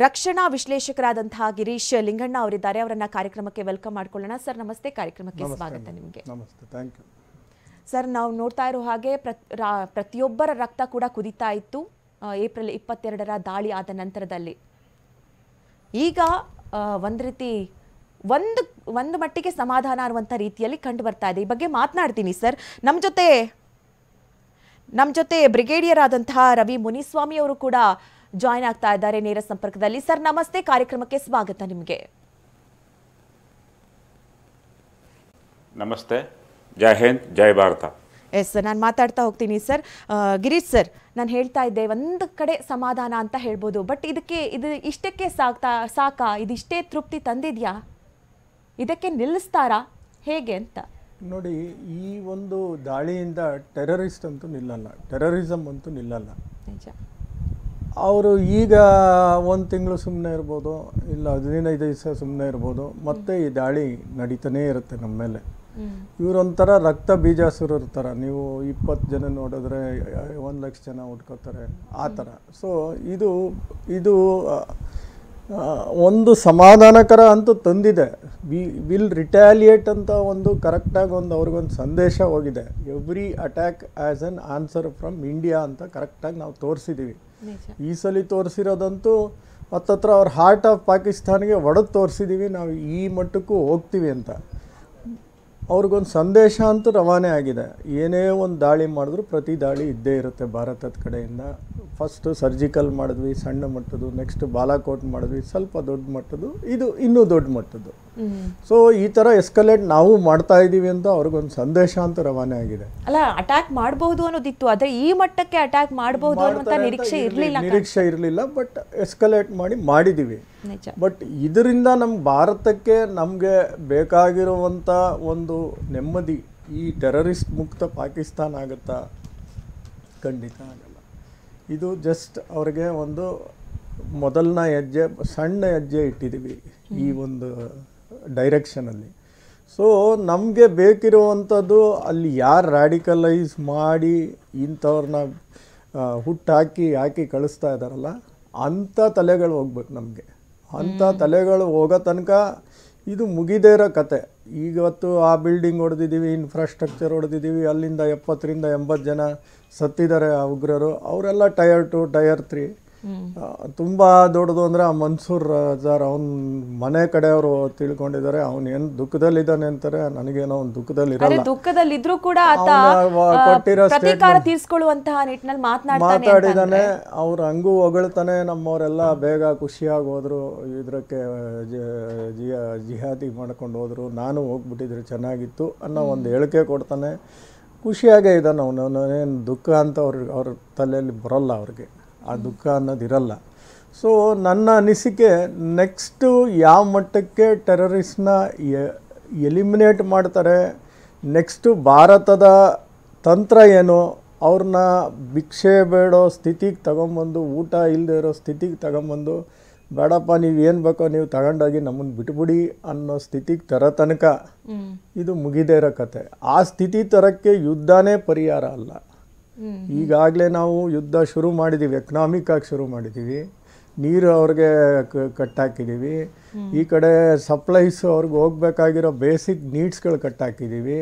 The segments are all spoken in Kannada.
ರಕ್ಷಣಾ ವಿಶ್ಲೇಷಕರಾದಂತಹ ಗಿರೀಶ್ ಲಿಂಗಣ್ಣ ಅವರಿದ್ದಾರೆ. ಅವರನ್ನ ಕಾರ್ಯಕ್ರಮಕ್ಕೆ ವೆಲ್ಕಮ್ ಮಾಡ್ಕೊಳ್ಳೋಣ. ಸರ್ ನಮಸ್ತೆ, ಕಾರ್ಯಕ್ರಮಕ್ಕೆ ಸ್ವಾಗತ ನಿಮಗೆ. ನಮಸ್ತೆ, ಥ್ಯಾಂಕ್ ಯು. ಸರ್, ನಾವು ನೋಡ್ತಾ ಇರೋ ಹಾಗೆ ಪ್ರತಿಯೊಬ್ಬರ ರಕ್ತ ಕೂಡ ಕುದಿತಾ ಇತ್ತು ಏಪ್ರಿಲ್ 22ರ ದಾಳಿ ಆದ ನಂತರದಲ್ಲಿ. ಈಗ ಒಂದು ರೀತಿ ಒಂದು ಮಟ್ಟಿಗೆ ಸಮಾಧಾನ ಅನ್ನುವಂಥ ರೀತಿಯಲ್ಲಿ ಕಂಡು ಬರ್ತಾ ಇದೆ. ಈ ಬಗ್ಗೆ ಮಾತನಾಡ್ತೀನಿ ಸರ್. ನಮ್ಮ ಜೊತೆ ಬ್ರಿಗೇಡಿಯರ್ ಆದಂತಹ ರವಿ ಮುನಿಸ್ವಾಮಿ ಅವರು ಕೂಡ ಜಾಯಿನ್ ಆಗ್ತಾ ಇದ್ದಾರೆ ನೇರ ಸಂಪರ್ಕದಲ್ಲಿ. ಸರ್ ನಮಸ್ತೆ, ಕಾರ್ಯಕ್ರಮಕ್ಕೆ ಸ್ವಾಗತ ನಿಮಗೆ. ನಮಸ್ತೆ, ಜೈ ಹಿಂದ್, ಜೈ ಭಾರತ. ಎಸ್, ನಾನು ಮಾತಾಡ್ತಾ ಹೋಗ್ತೀನಿ ಸರ್. ಗಿರೀಶ್ ಸರ್, ನಾನು ಹೇಳ್ತಾ ಇದ್ದೆ ಒಂದು ಕಡೆ ಸಮಾಧಾನ ಅಂತ ಹೇಳ್ಬೋದು, ಬಟ್ ಇದು ಇಷ್ಟಕ್ಕೆ ಸಾಕಾ? ಇದಿಷ್ಟೇ ತೃಪ್ತಿ ತಂದಿದ್ಯಾ? ಇದಕ್ಕೆ ನಿಲ್ಲಿಸ್ತಾರಾ ಹೇಗೆ ಅಂತ ನೋಡಿ, ಈ ಒಂದು ದಾಳಿಯಿಂದ ಟೆರರಿಸ್ಟ್ ಅಂತೂ ನಿಲ್ಲಲ್ಲ, ಟೆರರಿಸಮ್ ಅಂತೂ ನಿಲ್ಲಲ್ಲ. ನಿಜ. ಅವರು ಈಗ ಒಂದು ತಿಂಗಳು ಸುಮ್ಮನೆ ಇರ್ಬೋದು, ಇಲ್ಲ 15 ದಿವಸ ಸುಮ್ಮನೆ ಇರ್ಬೋದು, ಮತ್ತೆ ಈ ದಾಳಿ ನಡೀತಾನೇ ಇರುತ್ತೆ ನಮ್ಮ ಮೇಲೆ. ಇವರೊಂಥರ ರಕ್ತ ಬೀಜಾಸುರರ ಥರ. ನೀವು 20 ಜನ ನೋಡಿದ್ರೆ 1 ಲಕ್ಷ ಜನ ಹುಡ್ಕೋತಾರೆ, ಆ ಥರ. ಸೊ ಇದು ಒಂದು ಸಮಾಧಾನಕರ ಅಂತೂ ತಂದಿದೆ. ವಿಲ್ ರಿಟ್ಯಾಲಿಯೇಟ್ ಅಂತ ಒಂದು ಕರೆಕ್ಟಾಗಿ ಅವ್ರಿಗೊಂದು ಸಂದೇಶ ಹೋಗಿದೆ. Every attack as an answer from India ಅಂತ ಕರೆಕ್ಟಾಗಿ ನಾವು ತೋರಿಸಿದ್ದೀವಿ. ಈ ಸಲ ತೋರಿಸಿರೋದಂತೂ ಹತ್ತತ್ರ ಅವ್ರ ಹಾರ್ಟ್ ಆಫ್ ಪಾಕಿಸ್ತಾನ್ಗೆ ಒಡೆದು ತೋರಿಸಿದ್ದೀವಿ. ನಾವು ಈ ಮಟ್ಟಕ್ಕೂ ಹೋಗ್ತೀವಿ ಅಂತ ಅವ್ರಿಗೊಂದು ಸಂದೇಶ ಅಂತೂ ರವಾನೆ ಆಗಿದೆ. ಏನೇ ಒಂದು ದಾಳಿ ಮಾಡಿದ್ರು ಪ್ರತಿ ದಾಳಿ ಇದ್ದೇ ಇರುತ್ತೆ ಭಾರತದ ಕಡೆಯಿಂದ. ಫಸ್ಟು ಸರ್ಜಿಕಲ್ ಮಾಡಿದ್ವಿ, ಸಣ್ಣ ಮಟ್ಟದ್ದು. ನೆಕ್ಸ್ಟ್ ಬಾಲಾಕೋಟ್ ಮಾಡಿದ್ವಿ, ಸ್ವಲ್ಪ ದೊಡ್ಡ ಮಟ್ಟದ್ದು. ಇದು ಇನ್ನೂ ದೊಡ್ಡ ಮಟ್ಟದ್ದು. ಸೊ ಈ ಥರ ಎಸ್ಕಲೇಟ್ ನಾವು ಮಾಡ್ತಾ ಇದ್ದೀವಿ ಅಂತ ಅವ್ರಿಗೊಂದು ಸಂದೇಶ ಅಂತ ರವಾನೆ ಆಗಿದೆ. ಅಲ್ಲ, ಅಟ್ಯಾಕ್ ಮಾಡಬಹುದು ಅನ್ನೋದಿತ್ತು, ಆದರೆ ಈ ಮಟ್ಟಕ್ಕೆ ಅಟ್ಯಾಕ್ ಮಾಡಬಹುದು ಅನ್ನೋ ನಿರೀಕ್ಷೆ ಇರಲಿಲ್ಲ. ಬಟ್ ಎಸ್ಕಲೇಟ್ ಮಾಡಿದ್ದೀವಿ. ಬಟ್ ಇದರಿಂದ ನಮ್ಮ ಭಾರತಕ್ಕೆ ನಮಗೆ ಬೇಕಾಗಿರುವಂಥ ಒಂದು ನೆಮ್ಮದಿ, ಈ ಟೆರರಿಸ್ಟ್ ಮುಕ್ತ ಪಾಕಿಸ್ತಾನ ಆಗುತ್ತಾ? ಖಂಡಿತ ಆಗಲ್ಲ. ಇದು ಜಸ್ಟ್ ಅವ್ರಿಗೆ ಒಂದು ಮೊದಲನ ಹೆಜ್ಜೆ, ಸಣ್ಣ ಹೆಜ್ಜೆ ಇಟ್ಟಿದ್ದೀವಿ ಈ ಒಂದು ಡೈರೆಕ್ಷನಲ್ಲಿ. ಸೊ ನಮಗೆ ಬೇಕಿರುವಂಥದ್ದು ಅಲ್ಲಿ ಯಾರು ರ್ಯಾಡಿಕಲೈಸ್ ಮಾಡಿ ಇಂಥವ್ರನ್ನ ಹಾಕಿ ಕಳಿಸ್ತಾ ಇದ್ದಾರಲ್ಲ, ಅಂಥ ತಲೆಗಳು ಹೋಗ್ಬೇಕು ನಮಗೆ. ಅಂಥ ತಲೆಗಳು ಹೋಗೋ ತನಕ ಇದು ಮುಗಿದೇ ಇರೋ ಕತೆ. ಇವತ್ತು ಆ ಬಿಲ್ಡಿಂಗ್ ಹೊಡೆದಿದ್ದೀವಿ, ಇನ್ಫ್ರಾಸ್ಟ್ರಕ್ಚರ್ ಹೊಡೆದಿದ್ದೀವಿ, ಅಲ್ಲಿಂದ 70ರಿಂದ 80 ಜನ ಸತ್ತಿದ್ದಾರೆ ಆ ಉಗ್ರರು. ಅವರೆಲ್ಲ ಟೈರ್ 2, ಟೈರ್ 3. ತುಂಬ ದೊಡ್ಡದು ಅಂದರೆ ಆ ಮನ್ಸೂರ್ ಅಜಾರ್, ಅವನ ಮನೆ ಕಡೆಯವರು ತಿಳ್ಕೊಂಡಿದ್ದಾರೆ. ಅವನೇನು ದುಃಖದಲ್ಲಿದ್ದಾನೆ ಅಂತಾರೆ. ನನಗೇನೋ ಒಂದು ದುಃಖದಲ್ಲಿದ್ರೂ ಕೂಡ ಮಾತಾಡಿದಾನೆ. ಅವ್ರು ಹಂಗೂ ಹೊಗಳ್ತಾನೆ, ನಮ್ಮವರೆಲ್ಲ ಬೇಗ ಖುಷಿಯಾಗಿ ಹೋದ್ರು, ಇದಕ್ಕೆ ಜಿಹಾದಿ ಮಾಡ್ಕೊಂಡು ಹೋದ್ರು, ನಾನು ಹೋಗ್ಬಿಟ್ಟಿದ್ರೆ ಚೆನ್ನಾಗಿತ್ತು ಅನ್ನೋ ಒಂದು ಹೇಳಿಕೆ ಕೊಡ್ತಾನೆ. ಖುಷಿಯಾಗೇ ಇದ್ದಾನೆ ಅವನು. ಏನು ದುಃಖ ಅಂತ ಅವ್ರ ತಲೆಯಲ್ಲಿ ಬರೋಲ್ಲ, ಅವ್ರಿಗೆ ಆ ದುಃಖ ಅನ್ನೋದಿರಲ್ಲ. ಸೊ ನನ್ನ ಅನಿಸಿಕೆ, ನೆಕ್ಸ್ಟು ಯಾವ ಮಟ್ಟಕ್ಕೆ ಟೆರರಿಸ್ಟ್ನ ಎಲಿಮಿನೇಟ್ ಮಾಡ್ತಾರೆ, ನೆಕ್ಸ್ಟು ಭಾರತದ ತಂತ್ರ ಏನು, ಅವ್ರನ್ನ ಭಿಕ್ಷೆ ಬೇಡೋ ಸ್ಥಿತಿಗೆ ತಗೊಂಬಂದು, ಊಟ ಇಲ್ಲದೆ ಇರೋ ಸ್ಥಿತಿಗೆ ತಗೊಂಬಂದು, ಬೇಡಪ್ಪ ನೀವು ಏನು ಬೇಕೋ ನೀವು ತಗೊಂಡೋಗಿ ನಮ್ಮನ್ನು ಬಿಟ್ಬಿಡಿ ಅನ್ನೋ ಸ್ಥಿತಿಗೆ ತರೋ ತನಕ ಇದು ಮುಗಿದೇ ಇರೋ ಕತೆ. ಆ ಸ್ಥಿತಿ ತರಕ್ಕೆ ಯುದ್ಧನೇ ಪರಿಹಾರ ಅಲ್ಲ. ಈಗಾಗಲೇ ನಾವು ಯುದ್ಧ ಶುರು ಮಾಡಿದ್ದೀವಿ, ಎಕನಾಮಿಕ್ ಆಗಿ ಶುರು ಮಾಡಿದ್ದೀವಿ. ನೀರು ಅವ್ರಿಗೆ ಕಟ್ಟಾಕಿದ್ದೀವಿ. ಈ ಕಡೆ ಸಪ್ಲೈಸ್ ಅವ್ರಿಗೆ ಹೋಗ್ಬೇಕಾಗಿರೋ ಬೇಸಿಕ್ ನೀಡ್ಸ್ಗಳು ಕಟ್ಟಾಕಿದ್ದೀವಿ.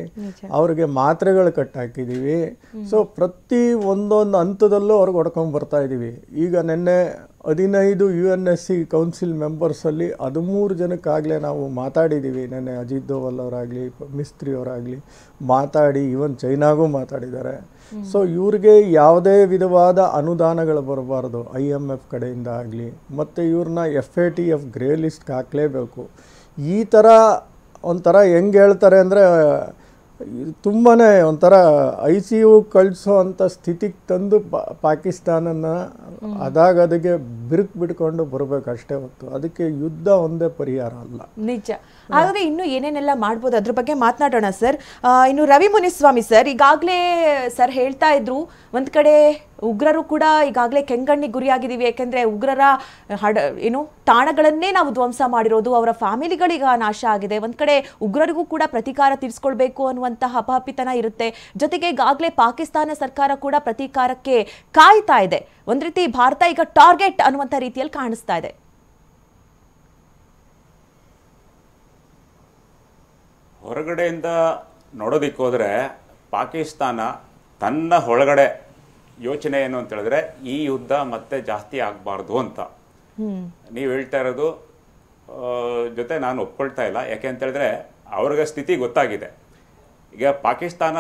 ಅವ್ರಿಗೆ ಮಾತ್ರೆಗಳು ಕಟ್ಟಾಕಿದ್ದೀವಿ. ಸೊ ಪ್ರತಿ ಒಂದೊಂದು ಹಂತದಲ್ಲೂ ಅವ್ರಿಗೆ ಹೊಡ್ಕೊಂಡು ಬರ್ತಾ ಇದ್ದೀವಿ. ಈಗ ನಿನ್ನೆ 15 UNSC ಕೌನ್ಸಿಲ್ ಮೆಂಬರ್ಸಲ್ಲಿ 13 ಜನಕ್ಕಾಗಲೇ ನಾವು ಮಾತಾಡಿದ್ದೀವಿ. ನೆನ್ನೆ ಅಜಿತ್ ದೋವಲ್ ಅವರಾಗಲಿ, ಮಿಸ್ತ್ರಿ ಅವರಾಗಲಿ ಮಾತಾಡಿ, ಈವನ್ ಚೈನಾಗೂ ಮಾತಾಡಿದ್ದಾರೆ. ಸೊ ಇವ್ರಿಗೆ ಯಾವುದೇ ವಿಧವಾದ ಅನುದಾನಗಳು ಬರಬಾರ್ದು IMF ಕಡೆಯಿಂದ ಆಗಲಿ, ಮತ್ತು ಇವ್ರನ್ನ FATF ಗ್ರೇ ಲಿಸ್ಟ್ಗೆ ಹಾಕಲೇಬೇಕು. ಈ ಥರ ಒಂಥರ ಹೆಂಗೆ ಹೇಳ್ತಾರೆ ಅಂದರೆ, ತುಂಬಾ ಒಂಥರ ICU ಕಳಿಸೋ ಅಂಥ ಸ್ಥಿತಿಗೆ ತಂದು ಪಾಕಿಸ್ತಾನನ ಅದಾಗದಿಗೆ ಬಿಡ್ಕೊಂಡು ಬರಬೇಕು ಅಷ್ಟೇ ಹೊತ್ತು. ಅದಕ್ಕೆ ಯುದ್ಧ ಒಂದೇ ಪರಿಹಾರ ಅಲ್ಲ. ನಿಜ. ಹಾಗಾದ್ರೆ ಇನ್ನು ಏನೇನೆಲ್ಲ ಮಾಡ್ಬೋದು ಅದ್ರ ಬಗ್ಗೆ ಮಾತನಾಡೋಣ ಸರ್. ಇನ್ನು ರವಿ ಮುನಿಸ್ವಾಮಿ ಸರ್, ಈಗಾಗಲೇ ಸರ್ ಹೇಳ್ತಾ ಇದ್ರು, ಒಂದ್ ಕಡೆ ಉಗ್ರರು ಕೂಡ ಈಗಾಗಲೇ ಕೆಂಗಣ್ಣಿಗೆ ಗುರಿಯಾಗಿದ್ದೀವಿ. ಯಾಕೆಂದ್ರೆ ಉಗ್ರರ ತಾಣಗಳನ್ನೇ ನಾವು ಧ್ವಂಸ ಮಾಡಿರೋದು, ಅವರ ಫ್ಯಾಮಿಲಿಗಳೀಗ ನಾಶ ಆಗಿದೆ. ಒಂದ್ ಕಡೆ ಉಗ್ರರಿಗೂ ಕೂಡ ಪ್ರತೀಕಾರ ತೀರಿಸ್ಕೊಳ್ಬೇಕು ಅನ್ನುವಂತಹ ಹಪಾಪಿತನ ಇರುತ್ತೆ. ಜೊತೆಗೆ ಈಗಾಗಲೇ ಪಾಕಿಸ್ತಾನ ಸರ್ಕಾರ ಕೂಡ ಪ್ರತೀಕಾರಕ್ಕೆ ಕಾಯ್ತಾ ಇದೆ. ಒಂದ್ ರೀತಿ ಭಾರತ ಈಗ ಟಾರ್ಗೆಟ್ ಅನ್ನುವಂಥ ರೀತಿಯಲ್ಲಿ ಕಾಣಿಸ್ತಾ ಇದೆ. ಹೊರಗಡೆಯಿಂದ ನೋಡೋದಕ್ಕೆ ಹೋದರೆ ಪಾಕಿಸ್ತಾನ ತನ್ನ ಒಳಗಡೆ ಯೋಚನೆ ಏನು ಅಂತ ಹೇಳಿದ್ರೆ ಈ ಯುದ್ಧ ಮತ್ತೆ ಜಾಸ್ತಿ ಆಗಬಾರ್ದು ಅಂತ. ನೀವು ಹೇಳ್ತಾ ಇರೋದು ಜೊತೆ ನಾನು ಒಪ್ಕೊಳ್ತಾ ಇಲ್ಲ. ಯಾಕೆ ಅಂತ ಹೇಳಿದ್ರೆ ಅವ್ರಿಗೆ ಸ್ಥಿತಿ ಗೊತ್ತಾಗಿದೆ. ಈಗ Pakistan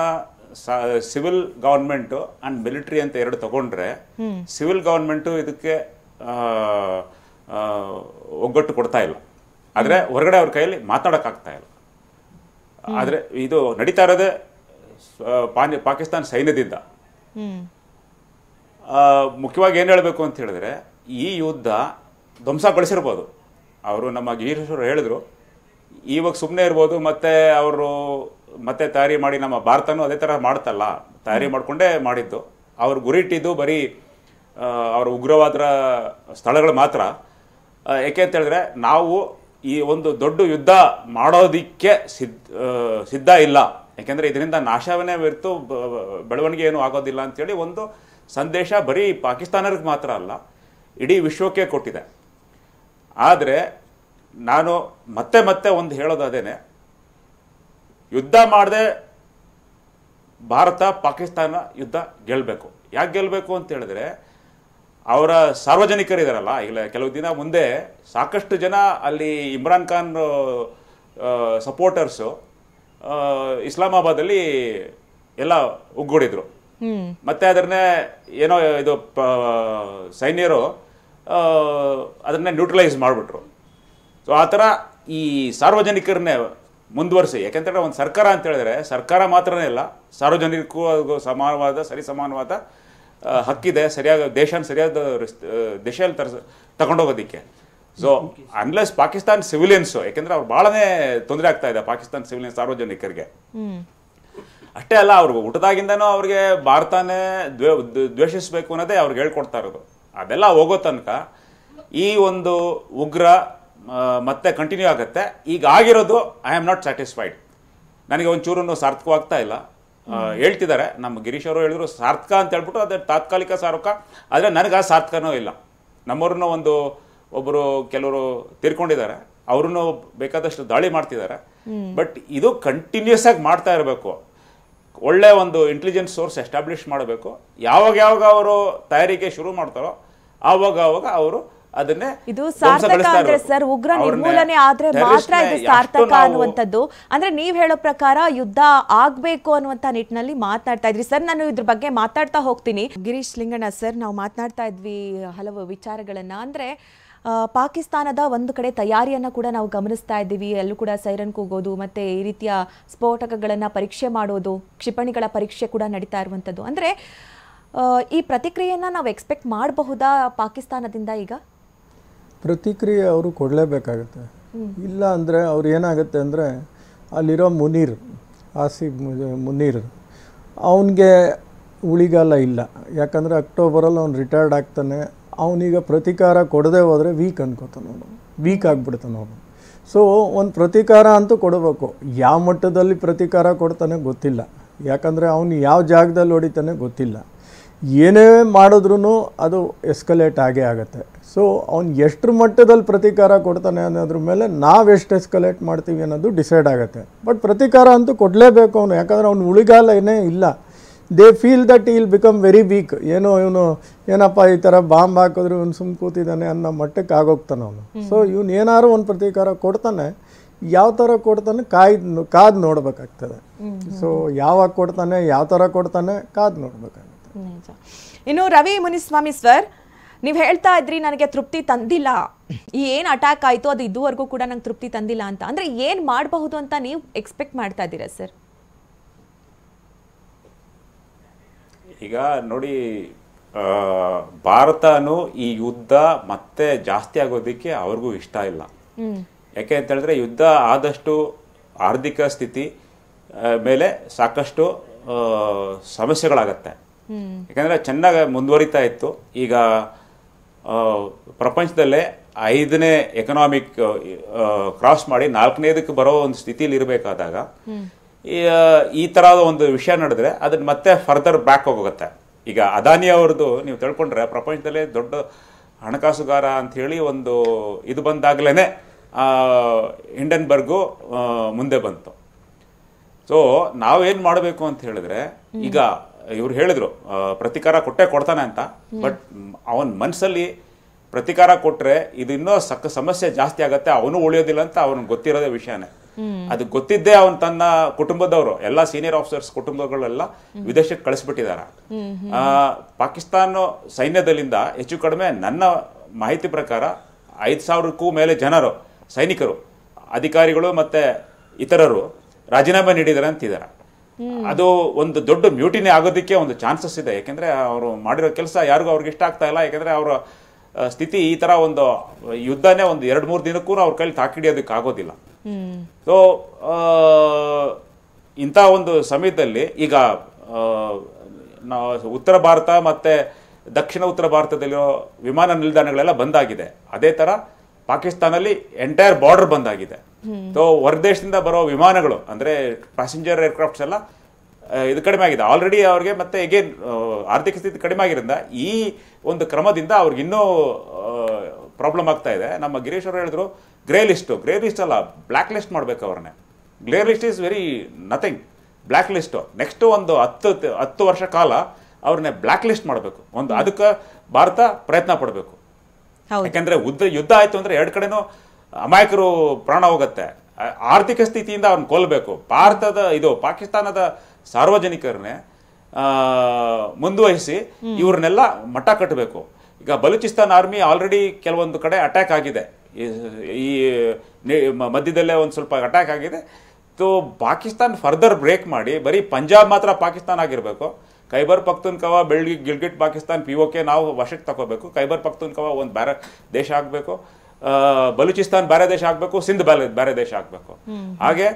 civil government and military ಅಂತ ಎರಡು ತಗೊಂಡ್ರೆ ಸಿವಿಲ್ ಗವರ್ಮೆಂಟು ಇದಕ್ಕೆ ಒಗ್ಗಟ್ಟು ಕೊಡ್ತಾ ಇಲ್ಲ. ಆದರೆ ಹೊರಗಡೆ ಅವ್ರ ಕೈಯಲ್ಲಿ ಮಾತನಾಡೋಕ್ಕಾಗ್ತಾ ಇಲ್ಲ. ಆದರೆ ಇದು ನಡೀತಾ ಇರೋದೇ ಪಾಕಿಸ್ತಾನ ಸೈನ್ಯದಿಂದ. ಮುಖ್ಯವಾಗಿ ಏನು ಹೇಳಬೇಕು ಅಂತ ಹೇಳಿದ್ರೆ ಈ ಯುದ್ಧ ಧ್ವಂಸಗೊಳಿಸಿರ್ಬೋದು. ಅವರು ನಮ್ಮ ಗಿರೀಶ್ವರು ಹೇಳಿದ್ರು ಇವಾಗ ಸುಮ್ಮನೆ ಇರ್ಬೋದು, ಮತ್ತೆ ಅವರು ಮತ್ತೆ ತಯಾರಿ ಮಾಡಿ ನಮ್ಮ ಭಾರತನೂ ಅದೇ ಥರ ಮಾಡ್ತಲ್ಲ, ತಯಾರಿ ಮಾಡಿಕೊಂಡೇ ಮಾಡಿದ್ದು. ಅವ್ರು ಗುರಿಟ್ಟಿದ್ದು ಬರೀ ಅವರ ಉಗ್ರವಾದರ ಸ್ಥಳಗಳು ಮಾತ್ರ. ಏಕೆ ಅಂತ ಹೇಳಿದ್ರೆ ನಾವು ಈ ಒಂದು ದೊಡ್ಡ ಯುದ್ಧ ಮಾಡೋದಕ್ಕೆ ಸಿದ್ಧ ಇಲ್ಲ, ಯಾಕೆಂದರೆ ಇದರಿಂದ ನಾಶವನ್ನೇ ಹೊರತು ಬೆಳವಣಿಗೆ ಏನೂ ಆಗೋದಿಲ್ಲ ಅಂತೇಳಿ ಒಂದು ಸಂದೇಶ ಬರೀ ಪಾಕಿಸ್ತಾನಕ್ಕೆ ಮಾತ್ರ ಅಲ್ಲ, ಇಡೀ ವಿಶ್ವಕ್ಕೆ ಕೊಟ್ಟಿದೆ. ಆದರೆ ನಾನು ಮತ್ತೆ ಮತ್ತೆ ಒಂದು ಹೇಳೋದೇನೆ, ಯುದ್ಧ ಮಾಡದೆ ಭಾರತ ಪಾಕಿಸ್ತಾನ ಯುದ್ಧ ಗೆಲ್ಲಬೇಕು. ಯಾಕೆ ಗೆಲ್ಲಬೇಕು ಅಂತ ಹೇಳಿದ್ರೆ ಅವರ ಸಾರ್ವಜನಿಕರಿದಾರಲ್ಲ, ಈಗ ಕೆಲವು ದಿನ ಮುಂದೆ ಸಾಕಷ್ಟು ಜನ ಅಲ್ಲಿ ಇಮ್ರಾನ್ ಖಾನ್ ಸಪೋರ್ಟರ್ಸು ಇಸ್ಲಾಮಾಬಾದಲ್ಲಿ ಎಲ್ಲ ಒಗ್ಗೂಡಿದ್ರು. ಮತ್ತೆ ಅದನ್ನೇ ಏನೋ ಇದು ಸೈನ್ಯರು ಅದನ್ನೇ ನ್ಯೂಟ್ರಲೈಸ್ ಮಾಡಿಬಿಟ್ರು. ಸೊ ಆ ಥರ ಈ ಸಾರ್ವಜನಿಕರನ್ನೇ ಮುಂದುವರಿಸಿ, ಯಾಕೆಂತಂದರೆ ಒಂದು ಸರ್ಕಾರ ಅಂತ ಹೇಳಿದ್ರೆ ಸರ್ಕಾರ ಮಾತ್ರನೇ ಇಲ್ಲ, ಸಾರ್ವಜನಿಕರಿಗೂ ಸರಿಸಮಾನವಾದ ಹಕ್ಕಿದೆ, ಸರಿಯಾದ ದೇಶನ ಸರಿಯಾದ ದಿಶೆಯಲ್ಲಿ ತಗೊಂಡೋಗೋದಕ್ಕೆ. ಸೊ ಅನ್ಲೆಸ್ ಪಾಕಿಸ್ತಾನ್ ಸಿವಿಲಿಯನ್ಸು, ಯಾಕೆಂದರೆ ಅವ್ರು ಭಾಳನೇ ತೊಂದರೆ ಆಗ್ತಾ ಇದೆ ಪಾಕಿಸ್ತಾನ್ ಸಿವಿಲಿಯನ್ ಸಾರ್ವಜನಿಕರಿಗೆ. ಅಷ್ಟೇ ಅಲ್ಲ, ಅವ್ರಿಗೆ ಊಟದಾಗಿಂದನೂ ಅವ್ರಿಗೆ ಭಾರತನೇ ದ್ವೇಷಿಸಬೇಕು ಅನ್ನೋದೇ ಅವ್ರಿಗೆ ಹೇಳ್ಕೊಡ್ತಾ ಇರೋದು. ಅದೆಲ್ಲ ಹೋಗೋ ತನಕ ಈ ಒಂದು ಉಗ್ರ ಮತ್ತೆ ಕಂಟಿನ್ಯೂ ಆಗುತ್ತೆ. ಈಗ ಆಗಿರೋದು ಐ ಆಮ್ ನಾಟ್ ಸ್ಯಾಟಿಸ್ಫೈಡ್, ನನಗೆ ಒಂಚೂರು ಸಾರ್ಥಕವಾಗ್ತಾ ಇಲ್ಲ. ಹೇಳ್ತಿದ್ದಾರೆ ನಮ್ಮ ಗಿರೀಶ್ ಅವರು ಹೇಳಿದ್ರು ಸಾರ್ಥಕ ಅಂತ ಹೇಳ್ಬಿಟ್ಟು, ಅದೇ ತಾತ್ಕಾಲಿಕ ಸಾರ್ಥಕ, ಆದರೆ ನನಗೆ ಆ ಸಾರ್ಥಕನೂ ಇಲ್ಲ. ನಮ್ಮವ್ರನ್ನೂ ಒಬ್ಬರು ಕೆಲವರು ತೀರ್ಕೊಂಡಿದ್ದಾರೆ, ಅವ್ರನ್ನೂ ಬೇಕಾದಷ್ಟು ದಾಳಿ ಮಾಡ್ತಿದ್ದಾರೆ. ಬಟ್ ಇದು ಕಂಟಿನ್ಯೂಸ್ ಆಗಿ ಮಾಡ್ತಾ ಇರಬೇಕು. ಒಳ್ಳೆ ಒಂದು ಇಂಟೆಲಿಜೆನ್ಸ್ ಸೋರ್ಸ್ ಎಸ್ಟಾಬ್ಲಿಷ್ ಮಾಡಬೇಕು. ಯಾವಾಗ ಅವರು ತಯಾರಿಗೆ ಶುರು ಮಾಡ್ತಾರೋ ಆವಾಗ ಅವರು ಅದನ್ನೇ ಇದು ಸಾರ್ಥಕ ಅಂದ್ರೆ ಸರ್ ಉಗ್ರ ನಿರ್ಮೂಲನೆ ಆದ್ರೆ ಮಾತ್ರ ಇದು ಸಾರ್ಥಕ ಅನ್ನುವಂಥದ್ದು. ಅಂದ್ರೆ ನೀವ್ ಹೇಳೋ ಪ್ರಕಾರ ಯುದ್ಧ ಆಗ್ಬೇಕು ಅನ್ನುವಂತ ನಿಟ್ಟಿನಲ್ಲಿ ಮಾತನಾಡ್ತಾ ಇದ್ರಿ ಸರ್. ನಾನು ಇದ್ರ ಬಗ್ಗೆ ಮಾತಾಡ್ತಾ ಹೋಗ್ತೀನಿ. ಗಿರೀಶ್ ಲಿಂಗಣ್ಣ ಸರ್, ನಾವು ಮಾತನಾಡ್ತಾ ಇದ್ವಿ ಹಲವು ವಿಚಾರಗಳನ್ನ. ಅಂದ್ರೆ ಪಾಕಿಸ್ತಾನದ ಒಂದು ಕಡೆ ತಯಾರಿಯನ್ನು ಕೂಡ ನಾವು ಗಮನಿಸ್ತಾ ಇದ್ದೀವಿ. ಎಲ್ಲೂ ಕೂಡ ಸೈರನ್ ಕೂಗೋದು, ಮತ್ತು ಈ ರೀತಿಯ ಸ್ಫೋಟಕಗಳನ್ನು ಪರೀಕ್ಷೆ ಮಾಡೋದು, ಕ್ಷಿಪಣಿಗಳ ಪರೀಕ್ಷೆ ಕೂಡ ನಡೀತಾ ಇರುವಂಥದ್ದು. ಅಂದರೆ ಈ ಪ್ರತಿಕ್ರಿಯೆಯನ್ನು ನಾವು ಎಕ್ಸ್ಪೆಕ್ಟ್ ಮಾಡಬಹುದಾ ಪಾಕಿಸ್ತಾನದಿಂದ? ಈಗ ಪ್ರತಿಕ್ರಿಯೆ ಅವರು ಕೊಡಲೇಬೇಕಾಗುತ್ತೆ. ಇಲ್ಲ ಅಂದರೆ ಅವ್ರು ಏನಾಗುತ್ತೆ ಅಂದರೆ ಅಲ್ಲಿರೋ ಆಸಿಫ್ ಮುನೀರ್ ಅವನಿಗೆ ಉಳಿಗಾಲ ಇಲ್ಲ. ಯಾಕಂದರೆ ಅಕ್ಟೋಬರಲ್ಲಿ ಅವ್ನು ರಿಟೈರ್ಡ್ ಆಗ್ತಾನೆ. ಅವನೀಗ ಪ್ರತಿಕಾರ ಕೊಡದೆ ಹೋದರೆ ವೀಕ್ ಆಗಿಬಿಡ್ತಾನೆ ಅವನು. ಸೊ ಒಂದು ಪ್ರತಿಕಾರ ಅಂತೂ ಕೊಡಬೇಕು. ಯಾವ ಮಟ್ಟದಲ್ಲಿ ಪ್ರತಿಕಾರ ಕೊಡ್ತಾನೆ ಗೊತ್ತಿಲ್ಲ, ಯಾಕಂದರೆ ಅವನು ಯಾವ ಜಾಗದಲ್ಲಿ ಹೊಡಿತಾನೆ ಗೊತ್ತಿಲ್ಲ. ಏನೇ ಮಾಡಿದ್ರೂ ಅದು ಎಸ್ಕಲೇಟ್ ಆಗೇ ಆಗುತ್ತೆ. ಸೊ ಅವ್ನು ಎಷ್ಟರ ಮಟ್ಟದಲ್ಲಿ ಪ್ರತಿಕಾರ ಕೊಡ್ತಾನೆ ಅನ್ನೋದ್ರ ಮೇಲೆ ನಾವೆಷ್ಟು ಎಸ್ಕಲೇಟ್ ಮಾಡ್ತೀವಿ ಅನ್ನೋದು ಡಿಸೈಡ್ ಆಗುತ್ತೆ. ಬಟ್ ಪ್ರತಿಕಾರ ಅಂತೂ ಕೊಡಲೇಬೇಕು ಅವನು, ಯಾಕಂದರೆ ಅವ್ನು ಉಳಿಗಾಲ ಏನೇ ಇಲ್ಲ. They feel that will become very weak. ಇವನು ಏನಪ್ಪ ಈ ಥರ ಬಾಂಬ್ ಹಾಕಿದ್ರು ಇವನು ಸುಮ್ಮ ಕೂತಿದ್ದಾನೆ ಅನ್ನೋ ಮಟ್ಟಕ್ಕೆ ಆಗೋಗ್ತಾನೆ ಅವನು. ಸೊ ಇವನು ಏನಾದ್ರು ಒಂದು ಪ್ರತಿಕಾರ ಕೊಡ್ತಾನೆ. ಯಾವ ಥರ ಕೊಡ್ತಾನೆ ಕಾದು ನೋಡ್ಬೇಕಾಗ್ತದೆ. ಸೊ ಯಾವಾಗ ಕೊಡ್ತಾನೆ, ಯಾವ ಥರ ಕೊಡ್ತಾನೆ, ಕಾದು ನೋಡ್ಬೇಕಾಗುತ್ತೆ. ಇನ್ನು ರವಿ ಮುನಿಸ್ವಾಮಿ ಸರ್, ನೀವು ಹೇಳ್ತಾ ಇದ್ರಿ ನನಗೆ ತೃಪ್ತಿ ತಂದಿಲ್ಲ, ಈ ಏನು ಅಟ್ಯಾಕ್ ಆಯಿತು ಅದು ಇದುವರೆಗೂ ಕೂಡ ನಂಗೆ ತೃಪ್ತಿ ತಂದಿಲ್ಲ ಅಂತ. ಅಂದರೆ ಏನು ಮಾಡಬಹುದು ಅಂತ ನೀವು ಎಕ್ಸ್ಪೆಕ್ಟ್ ಮಾಡ್ತಾ ಇದ್ದೀರಾ ಸರ್? ಈಗ ನೋಡಿ, ಭಾರತನೂ ಈ ಯುದ್ಧ ಮತ್ತೆ ಜಾಸ್ತಿ ಆಗೋದಕ್ಕೆ ಅವ್ರಿಗೂ ಇಷ್ಟ ಇಲ್ಲ. ಯಾಕೆ ಅಂತ ಹೇಳಿದ್ರೆ ಯುದ್ಧ ಆದಷ್ಟು ಆರ್ಥಿಕ ಸ್ಥಿತಿ ಮೇಲೆ ಸಾಕಷ್ಟು ಸಮಸ್ಯೆಗಳಾಗತ್ತೆ. ಯಾಕಂದರೆ ಚೆನ್ನಾಗಿ ಮುಂದುವರಿತಾ ಇತ್ತು. ಈಗ ಪ್ರಪಂಚದಲ್ಲೇ 5ನೇ ಎಕನಾಮಿಕ್ ಕ್ರಾಸ್ ಮಾಡಿ 4ನೇದಕ್ಕೆ ಬರೋ ಒಂದು ಸ್ಥಿತಿಲಿ ಇರಬೇಕಾದಾಗ ಈ ಥರದ ಒಂದು ವಿಷಯ ನಡೆದ್ರೆ ಅದನ್ನ ಮತ್ತೆ ಫರ್ದರ್ ಬ್ಯಾಕ್ ಹೋಗುತ್ತೆ. ಈಗ ಅದಾನಿ ಅವ್ರದ್ದು ನೀವು ತಿಳ್ಕೊಂಡ್ರೆ ಪ್ರಪಂಚದಲ್ಲೇ ದೊಡ್ಡ ಹಣಕಾಸುಗಾರ ಅಂಥೇಳಿ ಒಂದು ಇದು ಬಂದಾಗಲೇ ಹಿಂಡನ್ಬರ್ಗು ಮುಂದೆ ಬಂತು. ಸೊ ನಾವೇನ್ ಮಾಡಬೇಕು ಅಂತ ಹೇಳಿದ್ರೆ, ಈಗ ಇವ್ರು ಹೇಳಿದ್ರು ಪ್ರತಿಕಾರ ಕೊಡ್ತಾನೆ ಅಂತ, ಬಟ್ ಅವನ್ ಮನ್ಸಲ್ಲಿ ಪ್ರತಿಕಾರ ಕೊಟ್ರೆ ಇದು ಇನ್ನೂ ಸಮಸ್ಯೆ ಜಾಸ್ತಿ ಆಗತ್ತೆ, ಅವನು ಉಳಿಯೋದಿಲ್ಲ ಅಂತ ಅವನಿಗೆ ಗೊತ್ತಿರೋದೇ ವಿಷಯನೇ. ಅದು ಗೊತ್ತಿದ್ದೇ ಅವನ್ ತನ್ನ ಕುಟುಂಬದವರು ಎಲ್ಲ ಸೀನಿಯರ್ ಆಫೀಸರ್ಸ್ ಕುಟುಂಬಗಳೆಲ್ಲ ವಿದೇಶಕ್ಕೆ ಕಳಿಸ್ಬಿಟ್ಟಿದ್ದಾರೆ. ಪಾಕಿಸ್ತಾನ ಸೈನ್ಯದಲ್ಲಿಂದ ಹೆಚ್ಚು ಕಡಿಮೆ ನನ್ನ ಮಾಹಿತಿ ಪ್ರಕಾರ 5,000ಕ್ಕೂ ಮೇಲೆ ಜನರು, ಸೈನಿಕರು, ಅಧಿಕಾರಿಗಳು ಮತ್ತೆ ಇತರರು ರಾಜೀನಾಮೆ ನೀಡಿದ್ದಾರೆ ಅಂತಿದ್ದಾರೆ. ಅದು ಒಂದು ದೊಡ್ಡ ಮ್ಯೂಟಿನಿ ಆಗೋದಕ್ಕೆ ಒಂದು ಚಾನ್ಸಸ್ ಇದೆ. ಯಾಕೆಂದ್ರೆ ಅವರು ಮಾಡಿರೋ ಕೆಲಸ ಯಾರಿಗೂ ಅವ್ರಿಗೆ ಇಷ್ಟ ಆಗ್ತಾ ಇಲ್ಲ. ಯಾಕೆಂದ್ರೆ ಅವರ ಸ್ಥಿತಿ ಈ ತರ ಒಂದು ಯುದ್ಧನೇ ಒಂದು 2-3 ದಿನಕ್ಕೂ ಅವ್ರ ಕೈಲಿ ತಾಕಿಡಿಯೋದಕ್ಕೆ ಆಗೋದಿಲ್ಲ. ಸೊ ಇಂಥ ಒಂದು ಸಮಯದಲ್ಲಿ ಈಗ ನಾವು ಉತ್ತರ ಭಾರತ ಮತ್ತೆ ದಕ್ಷಿಣ ಉತ್ತರ ಭಾರತದಲ್ಲಿರೋ ವಿಮಾನ ನಿಲ್ದಾಣಗಳೆಲ್ಲ ಬಂದಾಗಿದೆ. ಅದೇ ತರ ಪಾಕಿಸ್ತಾನಲ್ಲಿ ಎಂಟೈರ್ ಬಾರ್ಡರ್ ಬಂದಾಗಿದೆ. ಸೊ ಹೊರದೇಶದಿಂದ ಬರೋ ವಿಮಾನಗಳು ಅಂದ್ರೆ ಪ್ಯಾಸೆಂಜರ್ ಏರ್ಕ್ರಾಫ್ಟ್ಸ್ ಎಲ್ಲ ಇದು ಕಡಿಮೆ ಆಗಿದೆ ಆಲ್ರೆಡಿ ಅವ್ರಿಗೆ. ಮತ್ತೆ ಎಗೇನ್ ಆರ್ಥಿಕ ಸ್ಥಿತಿ ಕಡಿಮೆ ಆಗಿರೋದ್ರಿಂದ ಈ ಒಂದು ಕ್ರಮದಿಂದ ಅವ್ರಿಗೆ ಇನ್ನೂ ಪ್ರಾಬ್ಲಮ್ ಆಗ್ತಾ ಇದೆ. ನಮ್ಮ ಗಿರೀಶ್ ಅವರು ಹೇಳಿದ್ರು ಗ್ರೇ ಲಿಸ್ಟ್ ಅಲ್ಲ, ಬ್ಲ್ಯಾಕ್ ಲಿಸ್ಟ್ ಮಾಡ್ಬೇಕು ಅವ್ರನ್ನೇ. Grey list is very nothing. Black list next ಒಂದು 10 ವರ್ಷ ಕಾಲ ಅವ್ರನ್ನೇ ಬ್ಲ್ಯಾಕ್ ಲಿಸ್ಟ್ ಮಾಡಬೇಕು. ಒಂದು ಅದಕ್ಕೆ ಭಾರತ ಪ್ರಯತ್ನ ಪಡಬೇಕು. ಯಾಕಂದ್ರೆ ಯುದ್ಧ ಆಯ್ತು ಅಂದ್ರೆ 2 ಕಡೆನೂ ಅಮಾಯಕರು ಪ್ರಾಣ ಹೋಗುತ್ತೆ. ಆರ್ಥಿಕ ಸ್ಥಿತಿಯಿಂದ ಅವ್ರನ್ನ ಕೊಲ್ಲಬೇಕು. ಪಾಕಿಸ್ತಾನದ ಸಾರ್ವಜನಿಕರನ್ನೇ ಮುಂದುವಹಿಸಿ ಇವ್ರನ್ನೆಲ್ಲ ಮಟ್ಟ ಕಟ್ಟಬೇಕು. ಈಗ ಬಲೂಚಿಸ್ತಾನ್ ಆರ್ಮಿ ಆಲ್ರೆಡಿ ಕೆಲವೊಂದು ಕಡೆ ಅಟ್ಯಾಕ್ ಆಗಿದೆ. ಈ ಮಧ್ಯದಲ್ಲೇ ಒಂದು ಸ್ವಲ್ಪ ಅಟ್ಯಾಕ್ ಆಗಿದೆ. ಸೊ ಪಾಕಿಸ್ತಾನ್ ಫರ್ದರ್ ಬ್ರೇಕ್ ಮಾಡಿ ಬರೀ ಪಂಜಾಬ್ ಮಾತ್ರ ಪಾಕಿಸ್ತಾನ ಆಗಿರಬೇಕು. ಖೈಬರ್ ಪಖ್ತೂನ್ಖವಾ, ಗಿಲ್ಗಿಟ್ ಪಾಕಿಸ್ತಾನ್, POK ನಾವು ವಶಕ್ಕೆ ತಗೋಬೇಕು. ಖೈಬರ್ ಪಖ್ತೂನ್ಖವಾ ಒಂದು ಬೇರೆ ದೇಶ ಆಗಬೇಕು, ಬಲೂಚಿಸ್ತಾನ್ ಬೇರೆ ದೇಶ ಆಗಬೇಕು, ಸಿಂಧ್ ಬೇರೆ ದೇಶ ಆಗಬೇಕು. ಹಾಗೆ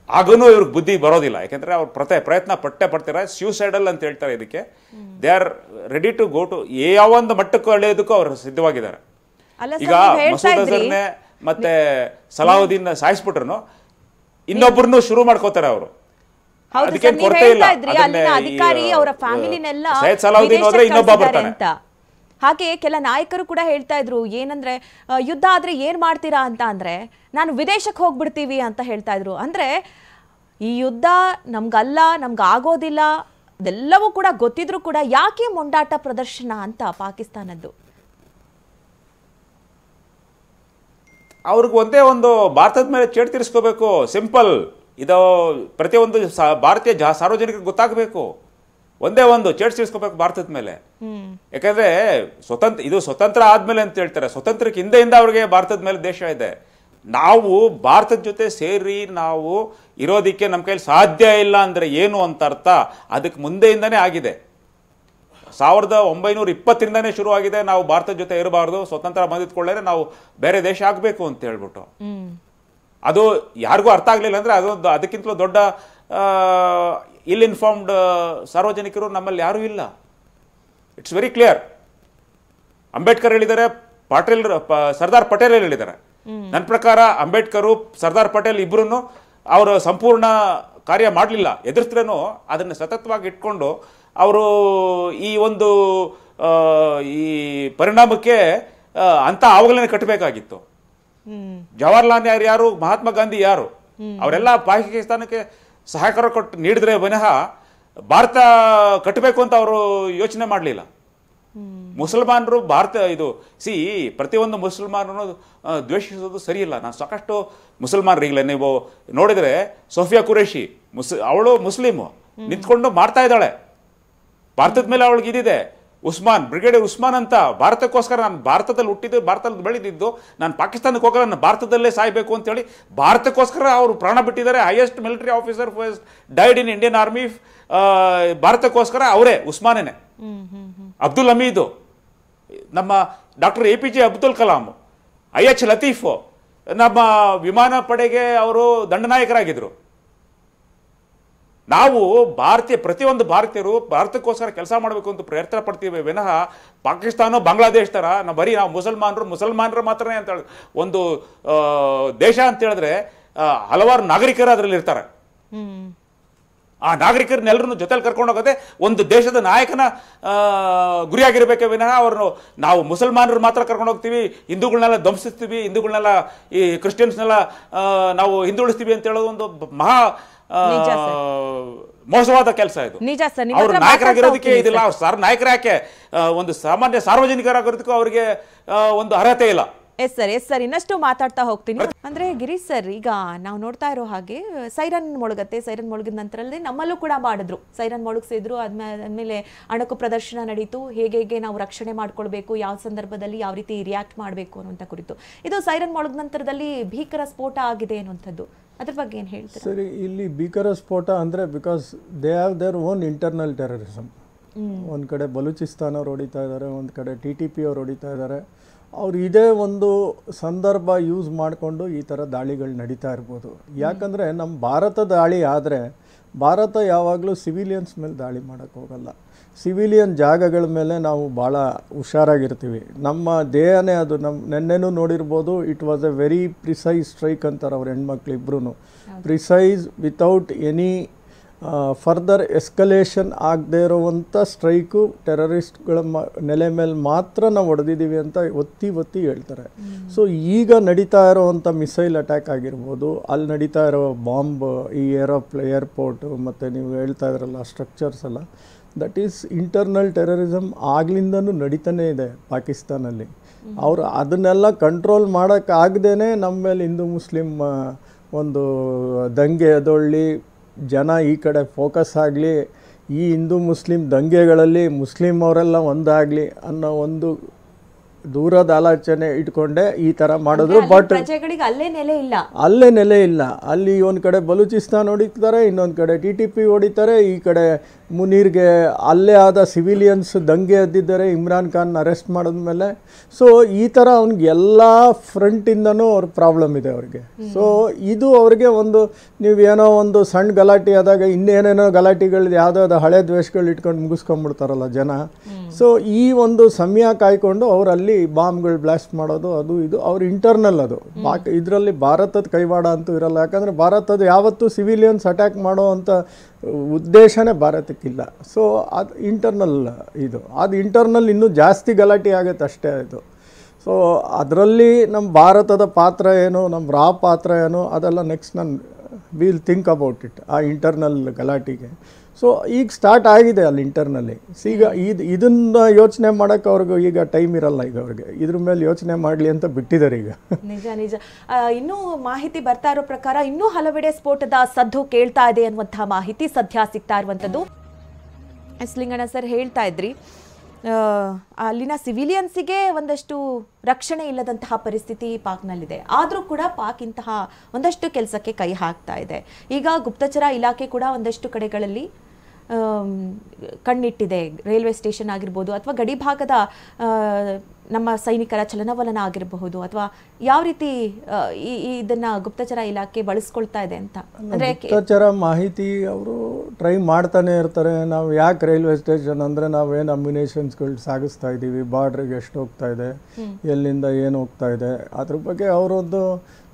ಆಗನೂ ಇವ್ರಿಗೆ ಬುದ್ಧಿ ಬರೋದಿಲ್ಲ. ಯಾಕೆಂದ್ರೆ ಅವ್ರು ಪ್ರಯತ್ನ ಪಡ್ತಾರೆ. ಸ್ಯೂಸೈಡಲ್ ಅಂತ ಹೇಳ್ತಾರೆ ಇದಕ್ಕೆ. They are ready to go to ಯಾವೊಂದು ಮಟ್ಟಕ್ಕೂ ಅಳೆಯೋದಕ್ಕೂ ಅವ್ರು ಸಿದ್ಧವಾಗಿದ್ದಾರೆ. ಈಗ ಮಸೂದ್ ಅಜರ್ನೇ ಮತ್ತೆ ಸಲಾವುದ್ದೀನ್ ಸಾಯಿಸ್ಬಿಟ್ರು, ಇನ್ನೊಬ್ಬರನ್ನು ಶುರು ಮಾಡ್ಕೋತಾರೆ ಅವರು. ಅದಕ್ಕೆ ಕೊರತೆ ಇಲ್ಲ. ಸೈಯದ್ ಸಲಾವುದ್ದೀನ್ ಹೋದ್ರೆ ಇನ್ನೊಬ್ಬ ಬರ್ತಾನೆ. ಹಾಗೆ ಕೆಲ ನಾಯಕರು ಕೂಡ ಹೇಳ್ತಾ ಇದ್ರು, ಏನಂದ್ರೆ ಯುದ್ಧ ಆದ್ರೆ ಏನ್ ಮಾಡ್ತೀರಾ ಅಂತ ಅಂದ್ರೆ ನಾನು ವಿದೇಶಕ್ಕೆ ಹೋಗ್ಬಿಡ್ತೀವಿ ಅಂತ ಹೇಳ್ತಾ ಇದ್ರು. ಅಂದ್ರೆ ಈ ಯುದ್ಧ ನಮ್ಗಾಗೋದಿಲ್ಲ ಅದೆಲ್ಲವೂ ಕೂಡ ಗೊತ್ತಿದ್ರು ಕೂಡ ಯಾಕೆ ಮೊಂಡಾಟ ಪ್ರದರ್ಶನ ಅಂತ ಪಾಕಿಸ್ತಾನದ್ದು? ಅವ್ರಿಗೆ ಒಂದೇ ಒಂದು ಭಾರತದ ಮೇಲೆ ಚೇಡ್ ತೀರಿಸ್ಕೋಬೇಕು. ಸಿಂಪಲ್. ಇದು ಪ್ರತಿಯೊಂದು ಭಾರತೀಯ ಸಾರ್ವಜನಿಕರಿಗೆ ಗೊತ್ತಾಗಬೇಕು. ಒಂದೇ ಒಂದು ಚೇಡ್ ತೀರಿಸ್ಕೋಬೇಕು ಭಾರತದ ಮೇಲೆ. ಯಾಕಂದ್ರೆ ಸ್ವತಂತ್ರ ಆದ್ಮೇಲೆ ಅಂತ ಹೇಳ್ತಾರೆ. ಸ್ವತಂತ್ರಕ್ಕೆ ಹಿಂದೆಯಿಂದ ಅವ್ರಿಗೆ ಭಾರತದ ಮೇಲೆ ದೇಶ ಇದೆ. ನಾವು ಭಾರತದ ಜೊತೆ ಸೇರಿ ನಾವು ಇರೋದಿಕ್ಕೆ ನಮ್ಮ ಕೈಲಿ ಸಾಧ್ಯ ಇಲ್ಲ ಅಂದ್ರೆ ಏನು ಅಂತ ಅರ್ಥ. ಅದಕ್ಕೆ ಮುಂದೆಯಿಂದಾನೇ ಆಗಿದೆ. 1920ರಿಂದಾನೇ ಶುರು ಆಗಿದೆ. ನಾವು ಭಾರತದ ಜೊತೆ ಇರಬಾರ್ದು, ಸ್ವತಂತ್ರ ಬಂದಿದ್ಕೊಳ್ಳೆ ನಾವು ಬೇರೆ ದೇಶ ಆಗ್ಬೇಕು ಅಂತ ಹೇಳ್ಬಿಟ್ಟು. ಅದು ಯಾರಿಗೂ ಅರ್ಥ ಆಗ್ಲಿಲ್ಲ ಅಂದ್ರೆ ಅದಕ್ಕಿಂತಲೂ ದೊಡ್ಡ ಇಲ್ ಇನ್ಫಾರ್ಮ್ಡ್ ಸಾರ್ವಜನಿಕರು ನಮ್ಮಲ್ಲಿ ಯಾರೂ ಇಲ್ಲ. It's very clear. ಅಂಬೇಡ್ಕರ್ ಹೇಳಿದ್ದಾರೆ, ಸರ್ದಾರ್ ಪಟೇಲ್ ಹೇಳಿದ್ದಾರೆ. ನನ್ನ ಪ್ರಕಾರ ಅಂಬೇಡ್ಕರ್, ಸರ್ದಾರ್ ಪಟೇಲ್ ಇಬ್ರು ಅವರು ಸಂಪೂರ್ಣ ಕಾರ್ಯ ಮಾಡಲಿಲ್ಲ. ಎದುರಿಸ್ತ್ರೇನು ಅದನ್ನು ಸತತವಾಗಿ ಇಟ್ಕೊಂಡು ಅವರು ಈ ಒಂದು ಈ ಪರಿಣಾಮಕ್ಕೆ ಅಂತ ಆವಾಗಲೇ ಕಟ್ಟಬೇಕಾಗಿತ್ತು. ಜವಾಹರ್ಲಾಲ್ ನೆಹರು ಯಾರು, ಮಹಾತ್ಮ ಗಾಂಧಿ ಯಾರು, ಅವರೆಲ್ಲ ಪಾಕಿಸ್ತಾನಕ್ಕೆ ಸಹಕಾರ ನೀಡಿದ್ರೆ ವಿನಃ ಭಾರತ ಕಟ್ಟಬೇಕು ಅಂತ ಅವರು ಯೋಚನೆ ಮಾಡಲಿಲ್ಲ. ಮುಸಲ್ಮಾನರು ಪ್ರತಿಯೊಂದು ಮುಸಲ್ಮಾನರು ದ್ವೇಷಿಸೋದು ಸರಿಯಿಲ್ಲ. ನಾನು ಸಾಕಷ್ಟು ಮುಸಲ್ಮಾನರಿಗಿಲ್ಲ. ನೀವು ನೋಡಿದ್ರೆ ಸೋಫಿಯಾ ಕುರೇಶಿ ಅವಳು ಮುಸ್ಲಿಮ್ ನಿಂತ್ಕೊಂಡು ಮಾಡ್ತಾ ಇದ್ದಾಳೆ. ಭಾರತದ ಮೇಲೆ ಅವಳಿಗೆ ಇದಿದೆ. ಬ್ರಿಗೇಡಿಯರ್ ಉಸ್ಮಾನ್ ಅಂತ ಭಾರತಕ್ಕೋಸ್ಕರ, ನಾನು ಭಾರತದಲ್ಲಿ ಹುಟ್ಟಿದ್ದು, ಭಾರತದಲ್ಲಿ ಬೆಳೆದಿದ್ದು, ನಾನು ಪಾಕಿಸ್ತಾನಕ್ಕೆ ಹೋಗಲ್ಲ, ನಾನು ಭಾರತದಲ್ಲೇ ಸಾಯ್ಬೇಕು ಅಂತೇಳಿ ಭಾರತಕ್ಕೋಸ್ಕರ ಅವರು ಪ್ರಾಣ ಬಿಟ್ಟಿದ್ದಾರೆ. Highest military officer died in Indian army ಭಾರತಕ್ಕೋಸ್ಕರ ಅವರೇ, ಉಸ್ಮಾನೇನೆ. ಅಬ್ದುಲ್ ಹಮೀದು, ನಮ್ಮ doctor APJ Abdul Kalam, IH Latif ನಮ್ಮ ವಿಮಾನ ಪಡೆಗೆ ಅವರು ದಂಡನಾಯಕರಾಗಿದ್ರು. ನಾವು ಪ್ರತಿಯೊಂದು ಭಾರತೀಯರು ಭಾರತಕ್ಕೋಸ್ಕರ ಕೆಲಸ ಮಾಡಬೇಕು ಅಂತ ಪ್ರಯತ್ನ ಪಡ್ತೀವಿ ವಿನಃ ಪಾಕಿಸ್ತಾನ, ಬಾಂಗ್ಲಾದೇಶ ತರ ನಾವು ಮುಸಲ್ಮಾನರು ಮಾತ್ರನೇ ಅಂತ ಹೇಳಿ ಒಂದು ದೇಶ ಅಂತ ಹೇಳಿದ್ರೆ ಹಲವಾರು ನಾಗರಿಕರು ಅದರಲ್ಲಿ ಇರ್ತಾರೆ. ಆ ನಾಗರಿಕರನ್ನೆಲ್ಲರನ್ನು ಜೊತೆಲಿ ಕರ್ಕೊಂಡು ಹೋಗೋದೇ ಒಂದು ದೇಶದ ನಾಯಕನ ಗುರಿಯಾಗಿರಬೇಕೇ ವಿನಃ ಅವ್ರನ್ನು ನಾವು ಮುಸಲ್ಮಾನರು ಮಾತ್ರ ಕರ್ಕೊಂಡು ಹೋಗ್ತೀವಿ, ಹಿಂದೂಗಳನ್ನೆಲ್ಲ ಧ್ವಂಸಿಸ್ತೀವಿ, ಹಿಂದೂಗಳನ್ನೆಲ್ಲ ಈ ಕ್ರಿಶ್ಚಿಯನ್ಸ್ನೆಲ್ಲ ನಾವು ಹಿಂದುಳಿಸ್ತೀವಿ ಅಂತ ಹೇಳೋದು ಒಂದು ಮಹಾ ಮೋಸವಾದ ಕೆಲಸ ಇದು. ನಿಜ ಸರ್, ಅವರು ನಾಯಕರಾಗಿರೋದಕ್ಕೆ ಇದಿಲ್ಲ. ನಾಯಕರ ಯಾಕೆ ಒಂದು ಸಾಮಾನ್ಯ ಸಾರ್ವಜನಿಕರಾಗಿರೋದಕ್ಕೂ ಅವರಿಗೆ ಒಂದು ಅರ್ಹತೆ ಇಲ್ಲ. ಎಸ್ ಸರ್ ಇನ್ನಷ್ಟು ಮಾತಾಡ್ತಾ ಹೋಗ್ತೀನಿ. ಅಂದ್ರೆ ಗಿರೀಶ್ ಸರ್, ಈಗ ನಾವು ನೋಡ್ತಾ ಇರೋ ಹಾಗೆ ಸೈರನ್ ಮೊಳಗತ್ತೆ, ಸೈರನ್ ಮೊಳಗಿದ ನಂತರದಲ್ಲಿ ನಮ್ಮಲ್ಲೂ ಕೂಡ ಮಾಡಿದ್ರು, ಸೈರನ್ ಮೊಳಗಿಸಿದ್ರು. ಆದ್ಮೇಲೆ ಅಣಕು ಪ್ರದರ್ಶನ ನಡೀತು, ಹೇಗೆ ನಾವು ರಕ್ಷಣೆ ಮಾಡ್ಕೊಳ್ಬೇಕು, ಯಾವ ಸಂದರ್ಭದಲ್ಲಿ ಯಾವ ರೀತಿ ರಿಯಾಕ್ಟ್ ಮಾಡಬೇಕು ಅನ್ನುವಂಥ ಕುರಿತು. ಇದು ಸೈರನ್ ಮೊಳಗಿದ ನಂತರದಲ್ಲಿ ಭೀಕರ ಸ್ಫೋಟ ಆಗಿದೆ ಅನ್ನುವಂಥದ್ದು, ಅದ್ರ ಬಗ್ಗೆ ಏನು ಹೇಳ್ತಾರೆ? ಸರಿ, ಇಲ್ಲಿ ಭೀಕರ ಸ್ಫೋಟ ಅಂದರೆ because they have their own internal terrorism. ಒಂದು ಕಡೆ ಬಲೂಚಿಸ್ತಾನವ್ರು ಹೊಡಿತಾ ಇದ್ದಾರೆ, ಒಂದು ಕಡೆ TTP ಅವ್ರು ಹೊಡಿತಾ ಇದ್ದಾರೆ. ಅವ್ರು ಇದೇ ಒಂದು ಸಂದರ್ಭ ಯೂಸ್ ಮಾಡಿಕೊಂಡು ಈ ಥರ ದಾಳಿಗಳು ನಡೀತಾ ಇರ್ಬೋದು. ಯಾಕಂದರೆ ನಮ್ಮ ಭಾರತ ದಾಳಿ ಆದರೆ ಭಾರತ ಯಾವಾಗಲೂ ಸಿವಿಲಿಯನ್ಸ್ ಮೇಲೆ ದಾಳಿ ಮಾಡೋಕ್ಕೆ ಹೋಗಲ್ಲ. ಸಿವಿಲಿಯನ್ ಜಾಗಗಳ ಮೇಲೆ ನಾವು ಭಾಳ ಹುಷಾರಾಗಿರ್ತೀವಿ. ನಮ್ಮ ದೇಹನೇ ಅದು. ನೆನ್ನೆನೂ ನೋಡಿರ್ಬೋದು, it was A very precise strike ಅಂತಾರೆ ಅವ್ರ ಹೆಣ್ಮಕ್ಳು ಇಬ್ಬರೂ. Precise without any further escalation ಆಗದೇ ಇರೋವಂಥ ಸ್ಟ್ರೈಕು ಟೆರರಿಸ್ಟ್ಗಳ ನೆಲೆ ಮೇಲೆ ಮಾತ್ರ ನಾವು ಹೊಡೆದಿದ್ದೀವಿ ಅಂತ ಒತ್ತಿ ಹೇಳ್ತಾರೆ. ಸೊ ಈಗ ನಡೀತಾ ಇರೋವಂಥ ಮಿಸೈಲ್ ಅಟ್ಯಾಕ್ ಆಗಿರ್ಬೋದು, ಅಲ್ಲಿ ನಡೀತಾ ಇರೋ ಬಾಂಬ್, ಈ ಏರ್ಪೋರ್ಟು ಮತ್ತು ನೀವು ಹೇಳ್ತಾ ಇದ್ರಲ್ಲ ಸ್ಟ್ರಕ್ಚರ್ಸ್ ಎಲ್ಲ, ದಟ್ ಈಸ್ ಇಂಟರ್ನಲ್ ಟೆರರಿಸಮ್ ಆಗ್ಲಿಂದನೂ ನಡೀತಾನೇ ಇದೆ ಪಾಕಿಸ್ತಾನಲ್ಲಿ. ಅವರು ಅದನ್ನೆಲ್ಲ ಕಂಟ್ರೋಲ್ ಮಾಡೋಕ್ಕಾಗ್ದೇ ನಮ್ಮ ಮೇಲೆ ಹಿಂದೂ ಮುಸ್ಲಿಂ ಒಂದು ದಂಗೆ ಎದೊಳ್ಳಿ ಜನ ಈ ಕಡೆ ಫೋಕಸ್ ಆಗಲಿ, ಈ ಹಿಂದೂ ಮುಸ್ಲಿಂ ದಂಗೆಗಳಲ್ಲಿ ಮುಸ್ಲಿಂ ಅವರೆಲ್ಲ ಒಂದಾಗಲಿ ಅನ್ನೋ ಒಂದು ದೂರದ ಆಲೋಚನೆ ಇಟ್ಕೊಂಡೆ ಈ ಥರ ಮಾಡಿದ್ರು. ಬಟ್ ಅಲ್ಲೇ ನೆಲೆ ಇಲ್ಲ. ಅಲ್ಲಿ ಒಂದು ಕಡೆ ಬಲೂಚಿಸ್ತಾನ್ ಹೊಡಿತಾರೆ, ಇನ್ನೊಂದು ಕಡೆ TTP ಹೊಡಿತಾರೆ, ಈ ಕಡೆ ಮುನೀರ್ಗೆ ಅಲ್ಲೇ ಆದ ಸಿವಿಲಿಯನ್ಸ್ ದಂಗೆ ಎದ್ದಿದ್ದಾರೆ ಇಮ್ರಾನ್ ಖಾನ್ ಅರೆಸ್ಟ್ ಮಾಡಿದ್ಮೇಲೆ. ಸೊ ಈ ಥರ ಅವ್ನಿಗೆ ಎಲ್ಲ ಫ್ರಂಟಿಂದನೂ ಅವ್ರ ಪ್ರಾಬ್ಲಮ್ ಇದೆ ಅವ್ರಿಗೆ. ಸೊ ಇದು ಅವ್ರಿಗೆ ಒಂದು ನೀವೇನೋ ಒಂದು ಸಣ್ಣ ಗಲಾಟೆ ಆದಾಗ ಇನ್ನೇನೇನೋ ಗಲಾಟೆಗಳು ಯಾವುದಾದ್ರು ಹಳೆ ದ್ವೇಷಗಳು ಇಟ್ಕೊಂಡು ಮುಗಿಸ್ಕೊಂಡ್ಬಿಡ್ತಾರಲ್ಲ ಜನ. ಸೊ ಈ ಒಂದು ಸಮಯ ಕಾಯ್ಕೊಂಡು ಅವರಲ್ಲಿ ಬಾಂಬ್ಗಳು ಬ್ಲಾಸ್ಟ್ ಮಾಡೋದು, ಅದು ಇದು ಅವ್ರ ಇಂಟರ್ನಲ್. ಅದು ಇದರಲ್ಲಿ ಭಾರತದ ಕೈವಾಡ ಅಂತೂ ಇರಲ್ಲ. ಯಾಕಂದರೆ ಭಾರತದ ಯಾವತ್ತೂ ಸಿವಿಲಿಯನ್ಸ್ ಅಟ್ಯಾಕ್ ಮಾಡೋ ಅಂಥ ಉದ್ದೇಶನೇ ಭಾರತಕ್ಕಿಲ್ಲ. ಸೊ ಅದು ಇಂಟರ್ನಲ್. ಅದು ಇಂಟರ್ನಲ್ ಇನ್ನೂ ಜಾಸ್ತಿ ಗಲಾಟೆ ಆಗುತ್ತೆ ಅಷ್ಟೇ. ಅದು ಸೊ ಅದರಲ್ಲಿ ನಮ್ಮ ಭಾರತದ ಪಾತ್ರ ಏನು, ನಮ್ಮ ಪಾತ್ರ ಏನು, ಅದೆಲ್ಲ ನೆಕ್ಸ್ಟ್ ನಾನು ವಿಲ್ ಥಿಂಕ್ ಅಬೌಟ್ ಇಟ್, ಆ ಇಂಟರ್ನಲ್ ಗಲಾಟೆಗೆ. ಸೊ ಈಗ ಸ್ಟಾರ್ಟ್ ಆಗಿದೆ ಅಲ್ಲಿ ಇಂಟರ್ನಲ್ಲಿ. ಈಗ ಇದನ್ನು ಯೋಚನೆ ಮಾಡೋಕ್ಕೆ ಅವ್ರಿಗೆ ಈಗ ಟೈಮ್ ಇರಲ್ಲ. ಈಗ ಅವ್ರಿಗೆ ಇದ್ರ ಮೇಲೆ ಯೋಚನೆ ಮಾಡಲಿ ಅಂತ ಬಿಟ್ಟಿದ್ದಾರೆ ಈಗ. ನಿಜ. ಇನ್ನೂ ಮಾಹಿತಿ ಬರ್ತಾ ಇರೋ ಪ್ರಕಾರ ಇನ್ನೂ ಹಲವೆಡೆ ಸ್ಫೋಟದ ಸದ್ದು ಕೇಳ್ತಾ ಇದೆ ಅನ್ನುವಂತಹ ಮಾಹಿತಿ ಸದ್ಯ ಸಿಗ್ತಾ ಇರುವಂಥದ್ದು. ಲಿಂಗಣ್ಣ ಸರ್ ಹೇಳ್ತಾ ಇದ್ರಿ, ಅಲ್ಲಿನ ಸಿವಿಲಿಯನ್ಸಿಗೆ ಒಂದಷ್ಟು ರಕ್ಷಣೆ ಇಲ್ಲದಂತಹ ಪರಿಸ್ಥಿತಿ ಪಾಕ್ನಲ್ಲಿದೆ. ಆದರೂ ಕೂಡ ಪಾಕ್ ಇಂತಹ ಒಂದಷ್ಟು ಕೆಲಸಕ್ಕೆ ಕೈ ಹಾಕ್ತಾ ಇದೆ. ಈಗ ಗುಪ್ತಚರ ಇಲಾಖೆ ಕೂಡ ಒಂದಷ್ಟು ಕಡೆಗಳಲ್ಲಿ ಕಣ್ಣಿಟ್ಟಿದೆ. ರೈಲ್ವೆ ಸ್ಟೇಷನ್ ಆಗಿರ್ಬೋದು, ಅಥವಾ ಗಡಿ ಭಾಗದ ನಮ್ಮ ಸೈನಿಕರ ಚಲನವಲನ ಆಗಿರಬಹುದು, ಅಥವಾ ಯಾವ ರೀತಿ ಇದನ್ನ ಗುಪ್ತಚರ ಇಲಾಖೆ ಬಳಸ್ಕೊಳ್ತಾ ಇದೆ ಅಂತ. ಅಂದ್ರೆ ಗುಪ್ತಚರ ಮಾಹಿತಿ ಅವರು ಟ್ರೈ ಮಾಡ್ತಾನೆ ಇರ್ತಾರೆ. ನಾವು ಯಾಕೆ ರೈಲ್ವೆ ಸ್ಟೇಷನ್ ಅಂದರೆ ನಾವೇನು ಅಮ್ಯುನೇಷನ್ಸ್ಗಳು ಸಾಗಿಸ್ತಾ ಇದ್ದೀವಿ, ಬಾರ್ಡ್ರಿಗೆ ಎಷ್ಟು ಹೋಗ್ತಾ ಇದೆ, ಎಲ್ಲಿಂದ ಏನು ಹೋಗ್ತಾ ಇದೆ, ಅದ್ರ ಬಗ್ಗೆ ಅವರೊಂದು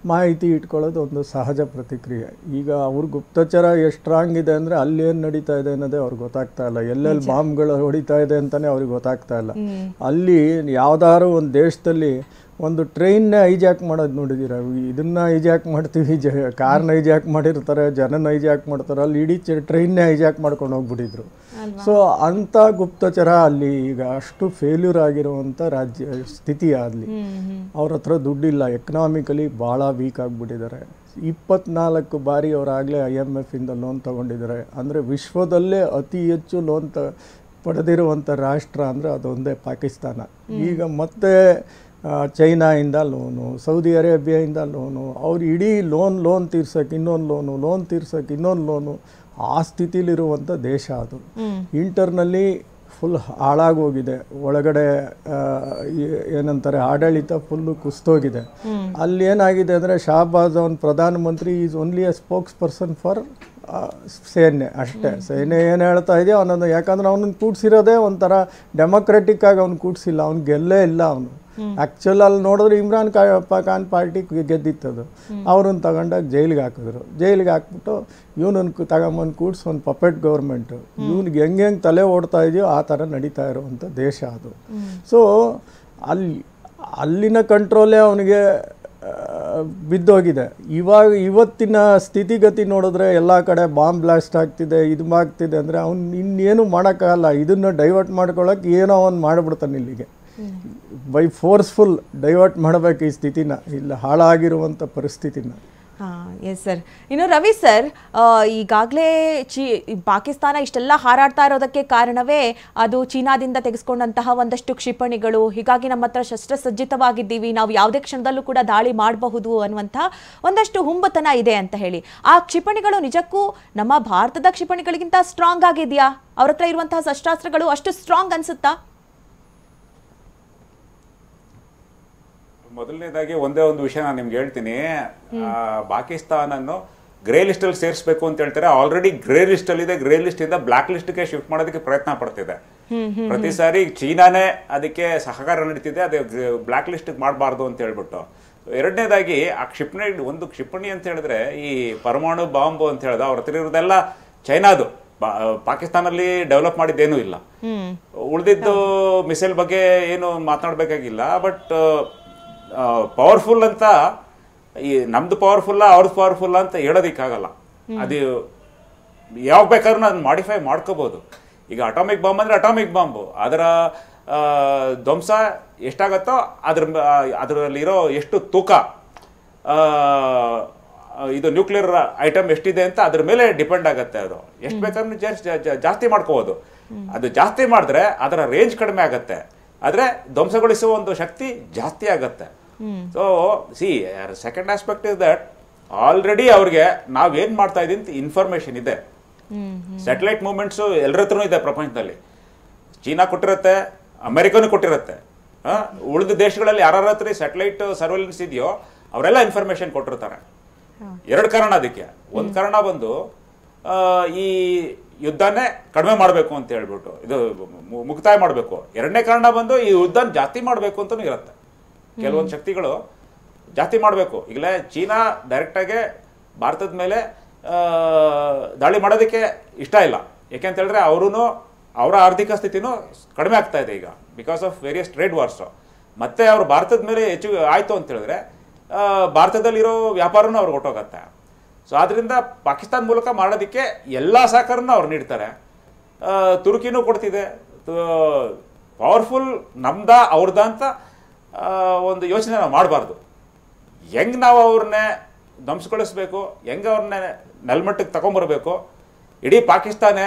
ಮಾಹಿತಿ ಇಟ್ಕೊಳ್ಳೋದು ಒಂದು ಸಹಜ ಪ್ರತಿಕ್ರಿಯೆ. ಈಗ ಅವ್ರ ಗುಪ್ತಚರ ಎಷ್ಟು ಸ್ಟ್ರಾಂಗ್ ಇದೆ ಅಂದರೆ ಅಲ್ಲಿ ಏನು ನಡೀತಾ ಇದೆ ಅನ್ನೋದೇ ಅವ್ರಿಗೆ ಗೊತ್ತಾಗ್ತಾ ಇಲ್ಲ. ಎಲ್ಲೆಲ್ಲಿ ಬಾಂಬ್ಗಳು ಹೊಡಿತಾ ಇದೆ ಅಂತಲೇ ಅವ್ರಿಗೆ ಗೊತ್ತಾಗ್ತಾ ಇಲ್ಲ. ಅಲ್ಲಿ ಯಾವುದಾದ್ರು ಒಂದು ದೇಶದಲ್ಲಿ ಒಂದು ಟ್ರೈನ್ನೇ ಹೈಜಾಕ್ ಮಾಡೋದು ನೋಡಿದ್ದೀರ. ಇದನ್ನು ಹೈಜಾಕ್ ಮಾಡ್ತೀವಿ, ಕಾರ್ನ ಹೈಜಾಕ್ ಮಾಡಿರ್ತಾರೆ, ಜನನ ಹೈಜಾಕ್ ಮಾಡ್ತಾರೆ. ಅಲ್ಲಿ ಇಡೀ ಟ್ರೈನ್ನೇ ಹೈಜಾಕ್ ಮಾಡ್ಕೊಂಡು ಹೋಗ್ಬಿಟ್ಟಿದ್ರು. ಸೊ ಅಂಥ ಗುಪ್ತಚರ ಅಲ್ಲಿ ಈಗ ಅಷ್ಟು ಫೇಲ್ಯೂರ್ ಆಗಿರುವಂಥ ಸ್ಥಿತಿ ಅಲ್ಲಿ. ಅವ್ರ ಹತ್ರ ದುಡ್ಡಿಲ್ಲ, ಎಕನಾಮಿಕಲಿ ಭಾಳ ವೀಕ್ ಆಗಿಬಿಟ್ಟಿದ್ದಾರೆ. 24 ಬಾರಿ ಅವರಾಗಲೇ IMF ಇಂದ ಲೋನ್ ತೊಗೊಂಡಿದ್ದಾರೆ. ಅಂದರೆ ವಿಶ್ವದಲ್ಲೇ ಅತಿ ಹೆಚ್ಚು ಲೋನ್ ಪಡೆದಿರುವಂಥ ರಾಷ್ಟ್ರ ಅಂದರೆ ಅದೊಂದೇ ಪಾಕಿಸ್ತಾನ. ಈಗ ಮತ್ತೆ ಚೈನಾಯಿಂದ ಲೋನು, ಸೌದಿ ಅರೇಬಿಯಾಯಿಂದ ಲೋನು, ಅವ್ರು ಇಡೀ ಲೋನ್ ತೀರ್ಸೋಕೆ ಇನ್ನೊಂದು ಲೋನು, ಲೋನ್ ತೀರ್ಸೋಕೆ ಇನ್ನೊಂದು ಲೋನು, ಆ ಸ್ಥಿತಿಲಿರುವಂಥ ದೇಶ ಅದು. ಇಂಟರ್ನಲ್ಲಿ ಫುಲ್ ಹಾಳಾಗೋಗಿದೆ. ಒಳಗಡೆ ಏನಂತಾರೆ ಆಡಳಿತ ಫುಲ್ಲು ಕುಸ್ತೋಗಿದೆ. ಅಲ್ಲಿ ಏನಾಗಿದೆ ಅಂದರೆ ಶಹಬಾಜ್ ಅವನ್ ಪ್ರಧಾನಮಂತ್ರಿ is only A spokes person for ಸೇನೆ ಅಷ್ಟೇ. ಸೇನೆ ಏನು ಹೇಳ್ತಾ ಇದೆಯೋ ಅವನೊಂದು, ಯಾಕಂದ್ರೆ ಅವನನ್ನು ಕೂಡಿಸಿರೋದೇ ಒಂಥರ ಡೆಮೊಕ್ರೆಟಿಕ್ ಆಗಿ ಅವ್ನು ಕೂಡಿಸಿಲ್ಲ, ಅವ್ನು ಗೆಲ್ಲೇ ಇಲ್ಲ ಅವನು. ಆ್ಯಕ್ಚುಲ್ ಅಲ್ಲಿ ನೋಡಿದ್ರೆ ಇಮ್ರಾನ್ ಖಾನ್ ಪಾರ್ಟಿ ಗೆದ್ದಿತ್ತದು. ಅವ್ರನ್ನ ತಗೊಂಡಾಗ ಜೈಲಿಗೆ ಹಾಕಿದ್ರು. ಜೈಲಿಗೆ ಹಾಕ್ಬಿಟ್ಟು ಇವನನ್ನು ತಗೊಂಬಂದು ಕೂಡ್ಸಿ ಒಂದು ಪಪೆಟ್ ಗೌರ್ಮೆಂಟು, ಇವ್ನಿಗೆ ಹೆಂಗೆ ತಲೆ ಓಡ್ತಾ ಇದೆಯೋ ಆ ಥರ ನಡೀತಾ ಇರೋವಂಥ ದೇಶ ಅದು. ಸೊ ಅಲ್ಲಿನ ಕಂಟ್ರೋಲೇ ಅವನಿಗೆ ಬಿದ್ದೋಗಿದೆ. ಇವತ್ತಿನ ಸ್ಥಿತಿಗತಿ ನೋಡಿದ್ರೆ ಎಲ್ಲ ಕಡೆ ಬಾಂಬ್ ಬ್ಲಾಸ್ಟ್ ಆಗ್ತಿದೆ, ಇದು ಆಗ್ತಿದೆ ಅಂದರೆ ಅವ್ನು ಇನ್ನೇನು ಮಾಡೋಕ್ಕಾಗಲ್ಲ. ಇದನ್ನು ಡೈವರ್ಟ್ ಮಾಡ್ಕೊಳ್ಳೋಕೆ ಏನೋ ಒಂದು ಮಾಡಿಬಿಡ್ತಾನೆ ಇಲ್ಲಿಗೆ. ಬೈ ಫೋರ್ಸ್ಫುಲ್ ಡೈವರ್ಟ್ ಮಾಡಬೇಕು ಈ ಸ್ಥಿತಿನ, ಇಲ್ಲ ಹಾಳಾಗಿರುವಂಥ ಪರಿಸ್ಥಿತಿನ. ಹಾಂ, ಎಸ್ ಸರ್. ಇನ್ನು ರವಿ ಸರ್, ಈಗಾಗಲೇ ಪಾಕಿಸ್ತಾನ ಇಷ್ಟೆಲ್ಲ ಹಾರಾಡ್ತಾ ಇರೋದಕ್ಕೆ ಕಾರಣವೇ ಅದು ಚೀನಾದಿಂದ ತೆಗೆಸ್ಕೊಂಡಂತಹ ಒಂದಷ್ಟು ಕ್ಷಿಪಣಿಗಳು. ಹೀಗಾಗಿ ನಮ್ಮ ಹತ್ರ ಶಸ್ತ್ರಸಜ್ಜಿತವಾಗಿದ್ದೀವಿ, ನಾವು ಯಾವುದೇ ಕ್ಷಣದಲ್ಲೂ ಕೂಡ ದಾಳಿ ಮಾಡಬಹುದು ಅನ್ನುವಂಥ ಒಂದಷ್ಟು ಹುಂಬತನ ಇದೆ ಅಂತ ಹೇಳಿ. ಆ ಕ್ಷಿಪಣಿಗಳು ನಿಜಕ್ಕೂ ನಮ್ಮ ಭಾರತದ ಕ್ಷಿಪಣಿಗಳಿಗಿಂತ ಸ್ಟ್ರಾಂಗ್ ಆಗಿದೆಯಾ? ಅವ್ರ ಹತ್ರ ಇರುವಂತಹ ಶಸ್ತ್ರಾಸ್ತ್ರಗಳು ಅಷ್ಟು ಸ್ಟ್ರಾಂಗ್ ಅನ್ಸುತ್ತಾ? ಮೊದಲನೇದಾಗಿ ಒಂದೇ ಒಂದು ವಿಷಯ ನಾನು ನಿಮ್ಗೆ ಹೇಳ್ತೀನಿ. ಪಾಕಿಸ್ತಾನನ್ನು ಗ್ರೇ ಲಿಸ್ಟ್ ಅಲ್ಲಿ ಸೇರಿಸಬೇಕು ಅಂತ ಹೇಳ್ತಾರೆ. ಆಲ್ರೆಡಿ ಗ್ರೇ ಲಿಸ್ಟ್ ಅಲ್ಲಿ ಇದೆ. ಗ್ರೇ ಲಿಸ್ಟ್ ಇಂದ ಬ್ಲಾಕ್ ಲಿಸ್ಟ್ಗೆ ಶಿಫ್ಟ್ ಮಾಡೋದಕ್ಕೆ ಪ್ರಯತ್ನ ಪಡ್ತಿದೆ. ಪ್ರತಿ ಸಾರಿ ಚೀನಾನೇ ಅದಕ್ಕೆ ಸಹಕಾರ ನಡೀತಿದೆ, ಅದೇ ಬ್ಲಾಕ್ ಲಿಸ್ಟ್ ಮಾಡಬಾರ್ದು ಅಂತ ಹೇಳ್ಬಿಟ್ಟು. ಎರಡನೇದಾಗಿ ಆ ಕ್ಷಿಪಣಿ, ಒಂದು ಕ್ಷಿಪಣಿ ಅಂತ ಹೇಳಿದ್ರೆ ಈ ಪರಮಾಣು ಬಾಂಬು ಅಂತ ಹೇಳಿದ ಅವ್ರ ಹತ್ರ ಇರೋದೆಲ್ಲ ಚೈನಾದು, ಪಾಕಿಸ್ತಾನಲ್ಲಿ ಡೆವಲಪ್ ಮಾಡಿದ್ದೇನೂ ಇಲ್ಲ. ಉಳಿದಿದ್ದು ಮಿಸೈಲ್ ಬಗ್ಗೆ ಏನು ಮಾತನಾಡಬೇಕಾಗಿಲ್ಲ. ಬಟ್ ಪವರ್ಫುಲ್ ಅಂತ ಈ ನಮ್ದು ಪವರ್ಫುಲ್ಲ ಅವ್ರದ್ದು ಪವರ್ಫುಲ್ಲ ಅಂತ ಹೇಳೋದಿಕ್ಕಾಗಲ್ಲ. ಅದು ಯಾವಾಗ ಬೇಕಾದ್ರೂ ಅದನ್ನ ಮಾಡಿಫೈ ಮಾಡ್ಕೋಬಹುದು. ಈಗ ಅಟಾಮಿಕ್ ಬಾಂಬ್ ಅಂದ್ರೆ ಅಟಾಮಿಕ್ ಬಾಂಬು, ಅದರ ಧ್ವಂಸ ಎಷ್ಟಾಗತ್ತೋ ಅದರಲ್ಲಿರೋ ಎಷ್ಟು ತೂಕ, ಇದು ನ್ಯೂಕ್ಲಿಯರ್ ಐಟಮ್ ಎಷ್ಟಿದೆ ಅಂತ ಅದ್ರ ಮೇಲೆ ಡಿಪೆಂಡ್ ಆಗತ್ತೆ. ಅದು ಎಷ್ಟು ಬೇಕಾದ್ರೂ ಜಾಸ್ತಿ ಮಾಡ್ಕೋಬಹುದು. ಅದು ಜಾಸ್ತಿ ಮಾಡಿದ್ರೆ ಅದರ ರೇಂಜ್ ಕಡಿಮೆ ಆಗತ್ತೆ, ಆದ್ರೆ ಧ್ವಂಸಗೊಳಿಸುವ ಒಂದು ಶಕ್ತಿ ಜಾಸ್ತಿ ಆಗತ್ತೆ. So second aspect is that already ಅವ್ರಿಗೆ ನಾವೇನ್ ಮಾಡ್ತಾ ಇದೀವಿ ಅಂತ ಇನ್ಫಾರ್ಮೇಶನ್ ಇದೆ. ಸ್ಯಾಟಲೈಟ್ ಮೂವ್ಮೆಂಟ್ಸ್ ಎಲ್ಲರ ಹತ್ರನೂ ಇದೆ ಪ್ರಪಂಚದಲ್ಲಿ. ಚೀನಾ ಕೊಟ್ಟಿರುತ್ತೆ, ಅಮೆರಿಕನೂ ಕೊಟ್ಟಿರುತ್ತೆ. ಉಳಿದ ದೇಶಗಳಲ್ಲಿ ಯಾರ ಹತ್ರ ಸ್ಯಾಟಲೈಟ್ ಸರ್ವೆಲೆನ್ಸ್ ಇದೆಯೋ ಅವರೆಲ್ಲ ಇನ್ಫಾರ್ಮೇಶನ್ ಕೊಟ್ಟಿರ್ತಾರೆ. ಎರಡು ಕಾರಣ ಅದಕ್ಕೆ. ಒಂದು ಕಾರಣ ಬಂದು ಈ ಯುದ್ಧನೇ ಕಡಿಮೆ ಮಾಡಬೇಕು ಅಂತ ಹೇಳ್ಬಿಟ್ಟು, ಇದು ಮುಕ್ತಾಯ ಮಾಡಬೇಕು. ಎರಡನೇ ಕಾರಣ ಬಂದು ಈ ಯುದ್ಧ ಜಾಸ್ತಿ ಮಾಡಬೇಕು ಅಂತಲೂ ಇರುತ್ತೆ. ಕೆಲವೊಂದು ಶಕ್ತಿಗಳು ಜಾಸ್ತಿ ಮಾಡಬೇಕು. ಈಗಲೇ ಚೀನಾ ಡೈರೆಕ್ಟಾಗಿ ಭಾರತದ ಮೇಲೆ ದಾಳಿ ಮಾಡೋದಕ್ಕೆ ಇಷ್ಟ ಇಲ್ಲ. ಯಾಕೆಂತ ಹೇಳಿದ್ರೆ ಅವರ ಆರ್ಥಿಕ ಸ್ಥಿತಿನೂ ಕಡಿಮೆ ಆಗ್ತಾ ಇದೆ ಈಗ, because of various trade wars. ಮತ್ತೆ ಅವರು ಭಾರತದ ಮೇಲೆ ಹೆಚ್ಚು ಆಯಿತು ಅಂತ ಹೇಳಿದ್ರೆ ಭಾರತದಲ್ಲಿರೋ ವ್ಯಾಪಾರನೂ ಅವ್ರಿಗೆ ಹೊಟ್ಟೋಗತ್ತೆ. ಸೊ ಆದ್ರಿಂದ ಪಾಕಿಸ್ತಾನ ಮೂಲಕ ಮಾಡೋದಕ್ಕೆ ಎಲ್ಲ ಸಹಕಾರನ ಅವ್ರು ನೀಡ್ತಾರೆ. ತುರ್ಕಿನೂ ಕೊಡ್ತಿದೆ. ಪವರ್ಫುಲ್ ನಮ್ದ ಅವ್ರದ ಅಂತ ಒಂದು ಯೋಚನೆ ನಾವು ಮಾಡಬಾರ್ದು. ಹೆಂಗೆ ನಾವು ಅವ್ರನ್ನೇ ಧ್ವಂಸಗೊಳಿಸ್ಬೇಕು, ಹೆಂಗೆ ಅವ್ರನ್ನೇ ನೆಲಮಟ್ಟಕ್ಕೆ ತಗೊಂಬರ್ಬೇಕು, ಇಡೀ ಪಾಕಿಸ್ತಾನ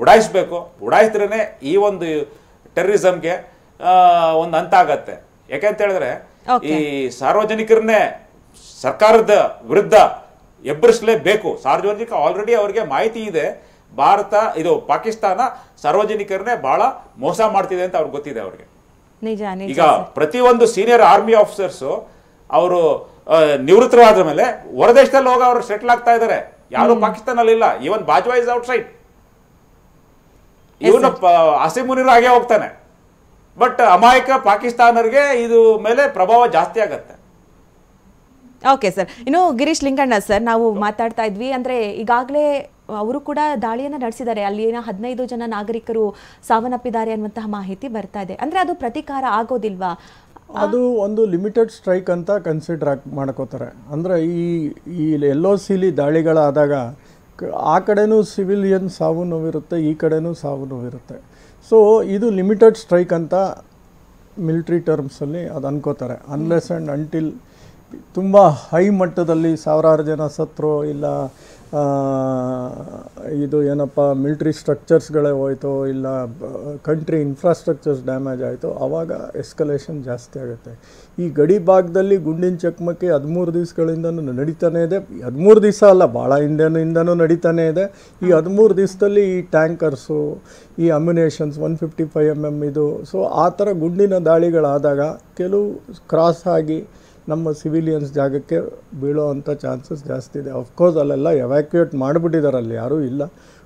ಉಡಾಯಿಸ್ಬೇಕು. ಉಡಾಯಿಸಿದ್ರೇ ಈ ಒಂದು ಟೆರರಿಸಮ್ಗೆ ಒಂದು ಅಂತ ಆಗತ್ತೆ. ಯಾಕೆಂತ ಹೇಳಿದ್ರೆ ಈ ಸಾರ್ವಜನಿಕರನ್ನೇ ಸರ್ಕಾರದ ವಿರುದ್ಧ ಎಬ್ಬರಿಸಲೇಬೇಕು. ಸಾರ್ವಜನಿಕ ಆಲ್ರೆಡಿ ಅವ್ರಿಗೆ ಮಾಹಿತಿ ಇದೆ, ಪಾಕಿಸ್ತಾನ ಸಾರ್ವಜನಿಕರನ್ನೇ ಬಹಳ ಮೋಸ ಮಾಡ್ತಿದೆ ಅಂತ ಅವ್ರಿಗೆ ಗೊತ್ತಿದೆ. ಅವ್ರಿಗೆ ಈಗ ಪ್ರತಿಯೊಂದು ಸೀನಿಯರ್ ಆರ್ಮಿ ಆಫೀಸರ್ಸ್ ಅವರು ನಿವೃತ್ತರಾದ ಮೇಲೆ ಹೊರದೇಶದಲ್ಲಿ ಹೋಗಿ ಅವರು ಸೆಟ್ಲ್ ಆಗ್ತಾ ಇದ್ದಾರೆ. ಯಾರು ಪಾಕಿಸ್ತಾನಲ್ಲಿ ಇಲ್ಲ. Even Bajwa is out side. ಇವನು ಅಸೀಮ್ ಮುನೀರ್ ಹಾಗೆ ಹೋಗ್ತಾನೆ. ಬಟ್ ಅಮಾಯಕ ಪಾಕಿಸ್ತಾನರಿಗೆ ಇದು ಮೇಲೆ ಪ್ರಭಾವ ಜಾಸ್ತಿ ಆಗತ್ತೆ. Okay sir. ಇನ್ನು ಗಿರೀಶ್ ಲಿಂಗಣ್ಣ ಸರ್, ನಾವು ಮಾತಾಡ್ತಾ ಇದ್ವಿ ಅಂದ್ರೆ ಈಗಾಗಲೇ ಅವರು ಕೂಡ ದಾಳಿಯನ್ನು ನಡೆಸಿದ್ದಾರೆ. ಅಲ್ಲಿನ 15 ಜನ ನಾಗರಿಕರು ಸಾವನ್ನಪ್ಪಿದ್ದಾರೆ ಅನ್ನುವಂತಹ ಮಾಹಿತಿ ಬರ್ತಾ ಇದೆ. ಅಂದ್ರೆ ಅದು ಪ್ರತೀಕಾರ ಆಗೋದಿಲ್ವಾ? ಅದು ಒಂದು ಲಿಮಿಟೆಡ್ ಸ್ಟ್ರೈಕ್ ಅಂತ ಕನ್ಸಿಡರ್ ಮಾಡ್ಕೋತಾರೆ. ಅಂದರೆ ಈ LOCಲಿ ದಾಳಿಗಳಾದಾಗ ಆ ಕಡೆನೂ ಸಿವಿಲಿಯನ್ ಸಾವು ನೋವಿರುತ್ತೆ, ಈ ಕಡೆನೂ ಸಾವು ನೋವಿರುತ್ತೆ. ಸೊ ಇದು ಲಿಮಿಟೆಡ್ ಸ್ಟ್ರೈಕ್ ಅಂತ ಮಿಲಿಟ್ರಿ ಟರ್ಮ್ಸಲ್ಲಿ ಅದು ಅನ್ಕೋತಾರೆ. ಅನ್ಲೆಸ್ ಆ್ಯಂಡ್ ಅಂಟಿಲ್ ತುಂಬ ಹೈ ಮಟ್ಟದಲ್ಲಿ ಸಾವಿರಾರು ಜನ ಸತ್ರು, ಇಲ್ಲ ಇದು ಏನಪ್ಪ ಮಿಲಿಟ್ರಿ ಸ್ಟ್ರಕ್ಚರ್ಸ್ಗಳೇ ಹೋಯ್ತು, ಇಲ್ಲ ಕಂಟ್ರಿ ಇನ್ಫ್ರಾಸ್ಟ್ರಕ್ಚರ್ಸ್ ಡ್ಯಾಮೇಜ್ ಆಯಿತು, ಆವಾಗ ಎಸ್ಕಲೇಷನ್ ಜಾಸ್ತಿ ಆಗುತ್ತೆ. ಈ ಗಡಿ ಭಾಗದಲ್ಲಿ ಗುಂಡಿನ ಚಕಮಕಿ 13 ದಿವಸಗಳಿಂದನೂ ನಡೀತಾನೆ ಇದೆ. 13 ದಿವಸ ಅಲ್ಲ, ಭಾಳ ಹಿಂದೆನೂ ನಡೀತಾನೆ ಇದೆ. ಈ 13 ದಿವಸದಲ್ಲಿ ಈ ಟ್ಯಾಂಕರ್ಸು, ಈ ಅಮ್ಯುನೇಷನ್ಸ್ 155 mm ಇದು, ಸೊ ಆ ಥರ ಗುಂಡಿನ ದಾಳಿಗಳಾದಾಗ ಕೆಲವು ಕ್ರಾಸ್ ಆಗಿ ನಮ್ಮ ಸಿವಿಲಿಯನ್ಸ್ ಜಾಗಕ್ಕೆ ಬೀಳೋ ಅಂಥ ಚಾನ್ಸಸ್ ಜಾಸ್ತಿ ಇದೆ. ಅಫ್ಕೋರ್ಸ್ ಅಲ್ಲೆಲ್ಲ ಎವ್ಯಾಕ್ಯುಯೇಟ್ ಮಾಡಿಬಿಟ್ಟಿದ್ದಾರೆ, ಅಲ್ಲಿ ಯಾರೂ ಇಲ್ಲ.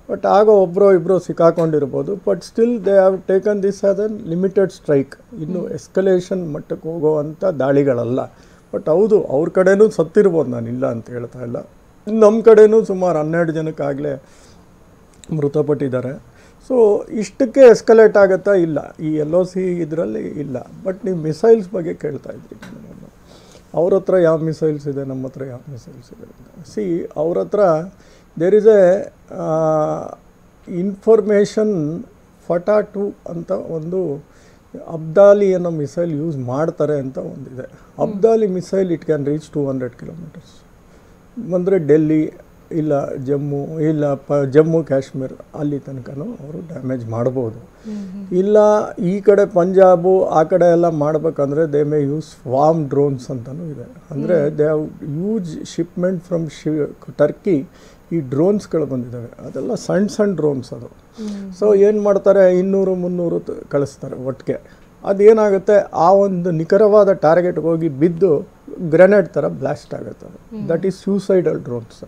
ಬಟ್ ಆಗ ಒಬ್ಬರೋ ಇಬ್ಬರು ಸಿಕ್ಕಾಕೊಂಡಿರ್ಬೋದು. But still they have taken this as a limited strike. ಇನ್ನು ಎಸ್ಕಲೇಷನ್ ಮಟ್ಟಕ್ಕೆ ಹೋಗೋವಂಥ ದಾಳಿಗಳಲ್ಲ. ಬಟ್ ಹೌದು, ಅವ್ರ ಕಡೆನೂ ಸತ್ತಿರ್ಬೋದು, ನಾನು ಇಲ್ಲ ಅಂತ ಹೇಳ್ತಾ ಇಲ್ಲ. ನಮ್ಮ ಕಡೆನೂ ಸುಮಾರು 12 ಜನಕ್ಕಾಗಲೇ ಮೃತಪಟ್ಟಿದ್ದಾರೆ. ಸೊ ಇಷ್ಟಕ್ಕೆ ಎಸ್ಕಲೇಟ್ ಆಗುತ್ತಾ? ಇಲ್ಲ. ಈ LOC ಇದರಲ್ಲಿ ಇಲ್ಲ. ಬಟ್ ನೀವು ಮಿಸೈಲ್ಸ್ ಬಗ್ಗೆ ಕೇಳ್ತಾ ಇದ್ರಿ. ಅವ್ರ ಹತ್ರ ಯಾವ ಮಿಸೈಲ್ಸ್ ಇದೆ, ನಮ್ಮ ಹತ್ರ ಯಾವ ಮಿಸೈಲ್ಸ್ ಇದೆ ಅಂತ. ಸಿ, ಅವ್ರ ಹತ್ರ ದೇರ್ ಇಸ್ ಎ ಇನ್ಫಾರ್ಮೇಷನ್ ಫಟಾ 2 ಅಂತ ಒಂದು ಅಬ್ದಾಲಿ ಅನ್ನೋ ಮಿಸೈಲ್ ಯೂಸ್ ಮಾಡ್ತಾರೆ ಅಂತ ಒಂದಿದೆ. Abdali missile it can reach 200 kilometres. ಅಂದರೆ ಡೆಲ್ಲಿ ಇಲ್ಲ ಜಮ್ಮು ಕಾಶ್ಮೀರ್ ಅಲ್ಲಿ ತನಕನೂ ಅವರು ಡ್ಯಾಮೇಜ್ ಮಾಡ್ಬೋದು. ಇಲ್ಲ ಈ ಕಡೆ ಪಂಜಾಬು ಆ ಕಡೆ ಎಲ್ಲ ಮಾಡಬೇಕಂದ್ರೆ they may use swarm drones ಅಂತಲೂ ಇದೆ. ಅಂದರೆ they have use shipment from Turkey. ಈ ಡ್ರೋನ್ಸ್ಗಳು ಬಂದಿದ್ದಾವೆ, ಅದೆಲ್ಲ ಸಣ್ಣ ಡ್ರೋನ್ಸ್ ಅದು. ಸೊ ಏನು ಮಾಡ್ತಾರೆ, 200-300 ಕಳಿಸ್ತಾರೆ ಒಟ್ಟಿಗೆ. ಅದೇನಾಗುತ್ತೆ, ಆ ಒಂದು ನಿಖರವಾದ ಟಾರ್ಗೆಟ್ಗೆ ಹೋಗಿ ಬಿದ್ದು ಗ್ರೆನೇಡ್ ಥರ ಬ್ಲಾಸ್ಟ್ ಆಗುತ್ತೆ. ಅದು ದಟ್ ಈಸ್ ಸೂಸೈಡಲ್ ಡ್ರೋನ್ಸ್.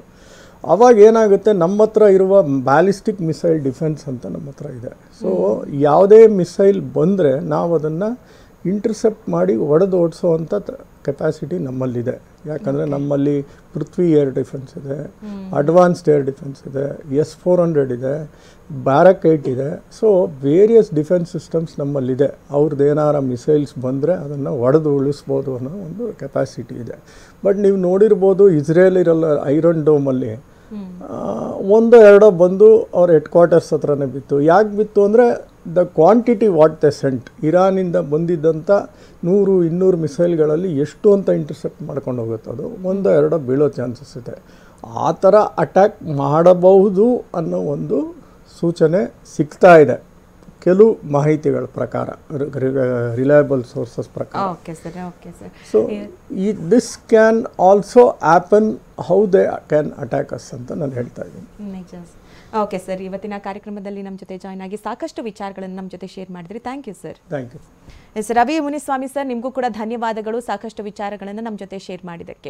ಅವಾಗ ಏನಾಗುತ್ತೆ, ನಮ್ಮ ಹತ್ರ ಇರುವ ಬ್ಯಾಲಿಸ್ಟಿಕ್ ಮಿಸೈಲ್ ಡಿಫೆನ್ಸ್ ಅಂತ ನಮ್ಮ ಹತ್ರ ಇದೆ. ಸೊ ಯಾವುದೇ ಮಿಸೈಲ್ ಬಂದರೆ ನಾವು ಅದನ್ನು ಇಂಟರ್ಸೆಪ್ಟ್ ಮಾಡಿ ಹೊಡೆದು ಓಡಿಸೋವಂಥ ಕೆಪಾಸಿಟಿ ನಮ್ಮಲ್ಲಿದೆ. ಯಾಕಂದರೆ ನಮ್ಮಲ್ಲಿ ಪೃಥ್ವಿ ಏರ್ ಡಿಫೆನ್ಸ್ ಇದೆ, ಅಡ್ವಾನ್ಸ್ಡ್ ಏರ್ ಡಿಫೆನ್ಸ್ ಇದೆ, S-400 ಇದೆ, ಬ್ಯಾರಕ್ 8 ಇದೆ. ಸೊ ವೇರಿಯಸ್ ಡಿಫೆನ್ಸ್ ಸಿಸ್ಟಮ್ಸ್ ನಮ್ಮಲ್ಲಿದೆ. ಅವ್ರದ್ದು ಏನಾರ ಮಿಸೈಲ್ಸ್ ಬಂದರೆ ಅದನ್ನು ಹೊಡೆದು ಉಳಿಸ್ಬೋದು ಅನ್ನೋ ಒಂದು ಕೆಪಾಸಿಟಿ ಇದೆ. ಬಟ್ ನೀವು ನೋಡಿರ್ಬೋದು, ಇಸ್ರೇಲ್ ಇರಲ್ಲ ಐರನ್ ಡೋಮಲ್ಲಿ 1-2 ಬಂದು ಅವ್ರ ಹೆಡ್ ಕ್ವಾರ್ಟರ್ಸ್ ಹತ್ರನೇ ಬಿತ್ತು. ಯಾಕೆ ಬಿತ್ತು ಅಂದರೆ the quantity what they sent. ಇರಾನಿಂದ ಬಂದಿದ್ದಂಥ 100-200 ಮಿಸೈಲ್ಗಳಲ್ಲಿ ಎಷ್ಟು ಅಂತ ಇಂಟರ್ಸೆಪ್ಟ್ ಮಾಡ್ಕೊಂಡು ಹೋಗುತ್ತೆ. ಅದು 1-2 ಬೀಳೋ ಚಾನ್ಸಸ್ ಇದೆ. ಆ ಥರ ಅಟ್ಯಾಕ್ ಮಾಡಬಹುದು ಅನ್ನೋ ಒಂದು ಸೂಚನೆ ಸಿಗ್ತಾ ಇದೆ ಕೆಲವು ಮಾಹಿತಿಗಳ ಪ್ರಕಾರ, ರಿಲಯಬಲ್ ಸೋರ್ಸಸ್ ಪ್ರಕಾರ. Okay sir. So this can also happen, how they can attack us ಅಂತ ನಾನು ಹೇಳ್ತಾ ಇದ್ದೀನಿ. ಓಕೆ ಸರ್, ಇವತ್ತಿನ ಕಾರ್ಯಕ್ರಮದಲ್ಲಿ ನಮ್ಮ ಜೊತೆ ಜಾಯ್ನ್ ಆಗಿ ಸಾಕಷ್ಟು ವಿಚಾರಗಳನ್ನು ನಮ್ಮ ಜೊತೆ ಶೇರ್ ಮಾಡಿದ್ರಿ. Thank you sir. Thank you. Yes Ravi Muniswamy sir, ನಿಮಗೂ ಕೂಡ ಧನ್ಯವಾದಗಳು ಸಾಕಷ್ಟು ವಿಚಾರಗಳನ್ನು ನಮ್ಮ ಜೊತೆ ಶೇರ್ ಮಾಡಿದ್ದಕ್ಕೆ.